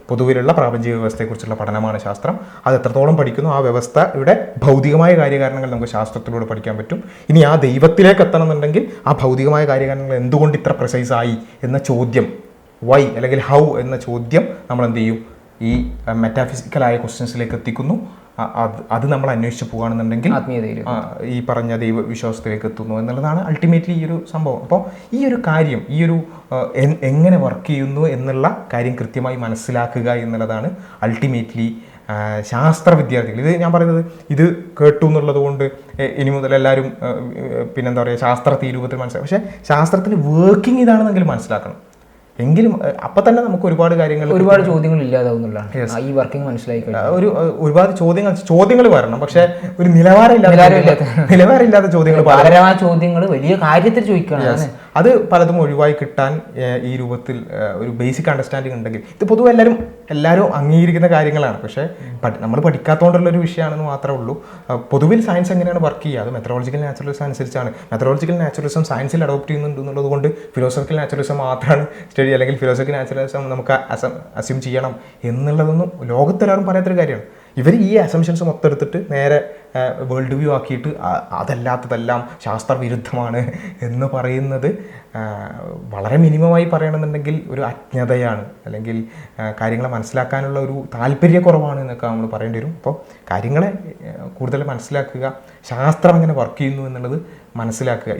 പൊതുവിലുള്ള പ്രാപഞ്ചിക വ്യവസ്ഥയെക്കുറിച്ചുള്ള പഠനമാണ് ശാസ്ത്രം. അത് എത്രത്തോളം പഠിക്കുന്നു, ആ വ്യവസ്ഥയുടെ ഭൗതികമായ കാര്യകാരണങ്ങൾ നമുക്ക് ശാസ്ത്രത്തിലൂടെ പഠിക്കാൻ പറ്റും. ഇനി ആ ദൈവത്തിലേക്ക് എത്തണമെന്നുണ്ടെങ്കിൽ ആ ഭൗതികമായ കാര്യകാരണങ്ങൾ എന്തുകൊണ്ട് ഇത്ര പ്രിസൈസ് ആയി എന്ന ചോദ്യം, വൈ അല്ലെങ്കിൽ ഹൗ എന്ന ചോദ്യം നമ്മൾ എന്ത് ചെയ്യും, ഈ മെറ്റാഫിസിക്കലായ ക്വസ്റ്റ്യൻസിലേക്ക് എത്തിക്കുന്നു. അത് നമ്മൾ അന്വേഷിച്ച് പോകുകയാണെന്നുണ്ടെങ്കിൽ ഈ പറഞ്ഞ ദൈവവിശ്വാസത്തിലേക്ക് എത്തുന്നു എന്നുള്ളതാണ് അൾട്ടിമേറ്റ്ലി ഈ ഒരു സംഭവം. അപ്പോൾ ഈ ഒരു കാര്യം, ഈ ഒരു എങ്ങനെ വർക്ക് ചെയ്യുന്നു എന്നുള്ള കാര്യം കൃത്യമായി മനസ്സിലാക്കുക എന്നുള്ളതാണ് അൾട്ടിമേറ്റ്ലി ശാസ്ത്ര വിദ്യാർത്ഥികൾ, ഇത് ഞാൻ പറയുന്നത് ഇത് കേട്ടു എന്നുള്ളത് കൊണ്ട് ഇനി മുതൽ എല്ലാവരും പിന്നെന്താ പറയുക ശാസ്ത്ര ഈ രൂപത്തിൽ മനസ്സിലാക്കും. പക്ഷേ ശാസ്ത്രത്തിൻ്റെ വർക്കിംഗ് ഇതാണെന്നെങ്കിലും മനസ്സിലാക്കണം. എങ്കിലും അപ്പം തന്നെ നമുക്ക് ഒരുപാട് ചോദ്യങ്ങൾ ഇല്ലാതാവുന്നുള്ളതാണ് ഈ വർക്കിംഗ് മനസ്സിലായി. ഒരുപാട് ചോദ്യങ്ങൾ വരണം, പക്ഷെ ഒരു നിലവാരമില്ലാത്ത ചോദ്യങ്ങൾ വലിയ കാര്യത്തിൽ ചോദിക്കണം. അത് പലതും ഒഴിവായി കിട്ടാൻ ഈ രൂപത്തിൽ ഒരു ബേസിക് അണ്ടർസ്റ്റാൻഡിങ് ഉണ്ടെങ്കിൽ, ഇത് പൊതുവെ എല്ലാവരും അംഗീകരിക്കുന്ന കാര്യങ്ങളാണ്, പക്ഷേ നമ്മൾ പഠിക്കാത്തതുകൊണ്ടുള്ള ഒരു വിഷയമാണെന്ന് മാത്രമേ ഉള്ളൂ. പൊതുവിൽ സയൻസ് എങ്ങനെയാണ് വർക്ക് ചെയ്യുക, അത് മെത്തഡോളജിക്കൽ നാച്ചുറലിസം അനുസരിച്ചാണ്. മെത്തഡോളജിക്കൽ നാച്ചുറലിസം സയൻസിൽ അഡോപ്റ്റ് ചെയ്യുന്നുണ്ട് എന്നുള്ളത് കൊണ്ട് ഫിലോസഫിക്കൽ നാച്ചുറലിസം മാത്രമാണ് സ്റ്റഡി, അല്ലെങ്കിൽ ഫിലോസഫിക്കൽ നാച്ചുറലിസം നമുക്ക് അസ്യൂം ചെയ്യണം എന്നുള്ളതൊന്നും ലോകത്തെല്ലാവരും പറയാത്തൊരു കാര്യമാണ്. ഇവർ ഈ അസംഷൻസ് മൊത്തം എടുത്തിട്ട് നേരെ വേൾഡ് വ്യൂ ആക്കിയിട്ട് അതല്ലാത്തതെല്ലാം ശാസ്ത്രവിരുദ്ധമാണ് എന്ന് പറയുന്നത് വളരെ മിനിമമായി പറയണമെന്നുണ്ടെങ്കിൽ ഒരു അജ്ഞതയാണ്, അല്ലെങ്കിൽ കാര്യങ്ങളെ മനസ്സിലാക്കാനുള്ള ഒരു താല്പര്യക്കുറവാണ് എന്നൊക്കെ നമ്മൾ പറയേണ്ടി വരും. അപ്പോൾ കാര്യങ്ങളെ കൂടുതൽ മനസ്സിലാക്കുക, ശാസ്ത്രം എങ്ങനെ വർക്ക് ചെയ്യുന്നു എന്നുള്ളത് മനസ്സിലാക്കുക.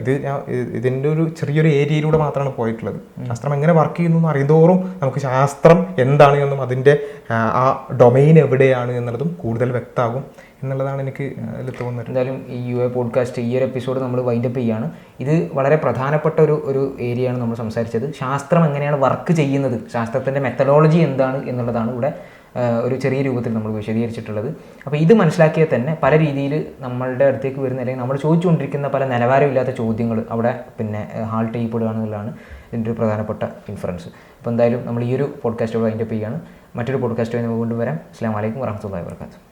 ഇതിൻ്റെ ഒരു ചെറിയൊരു ഏരിയയിലൂടെ മാത്രമാണ് പോയിട്ടുള്ളത്. ശാസ്ത്രം എങ്ങനെ വർക്ക് ചെയ്യുന്നു എന്ന് അറിയുന്തോറും നമുക്ക് ശാസ്ത്രം എന്താണ് എന്നും അതിൻ്റെ ആ ഡൊമൈൻ എവിടെയാണ് എന്നുള്ളതും കൂടുതൽ വ്യക്തമാകും എന്നുള്ളതാണ് എനിക്ക് അതിൽ തോന്നുന്നത്. എന്തായാലും ഈ UA പോഡ്കാസ്റ്റ് ഈ ഒരു എപ്പിസോഡ് നമ്മൾ വൈൻഡപ്പ് ചെയ്യുകയാണ്. ഇത് വളരെ പ്രധാനപ്പെട്ട ഒരു ഏരിയയാണ് നമ്മൾ സംസാരിച്ചത്. ശാസ്ത്രം എങ്ങനെയാണ് വർക്ക് ചെയ്യുന്നത്, ശാസ്ത്രത്തിൻ്റെ മെത്തഡോളജി എന്താണ് എന്നുള്ളതാണ് ഇവിടെ ഒരു ചെറിയ രൂപത്തിൽ നമ്മൾ വിശദീകരിച്ചിട്ടുള്ളത്. അപ്പോൾ ഇത് മനസ്സിലാക്കിയാൽ തന്നെ പല രീതിയിൽ നമ്മളുടെ അടുത്തേക്ക് വരുന്ന, അല്ലെങ്കിൽ നമ്മൾ ചോദിച്ചുകൊണ്ടിരിക്കുന്ന പല നിലവാരമില്ലാത്ത ചോദ്യങ്ങൾ അവിടെ ഹാൾട്ട് ചെയ്യപ്പെടുകയാണെന്നുള്ളതാണ് ഇതിൻ്റെ ഒരു പ്രധാനപ്പെട്ട ഇൻഫറൻസ്. അപ്പോൾ എന്തായാലും നമ്മൾ ഈ ഒരു പോഡ്കാസ്റ്റോട് വൈൻഡപ്പ് ചെയ്യുകയാണ്. മറ്റൊരു പോഡ്കാസ്റ്റുമായി നമുക്ക് കൊണ്ടുവരാം. അസ്സലാമു അലൈക്കും വറഹ്മത്തുള്ളാഹി വബറകാതുഹു.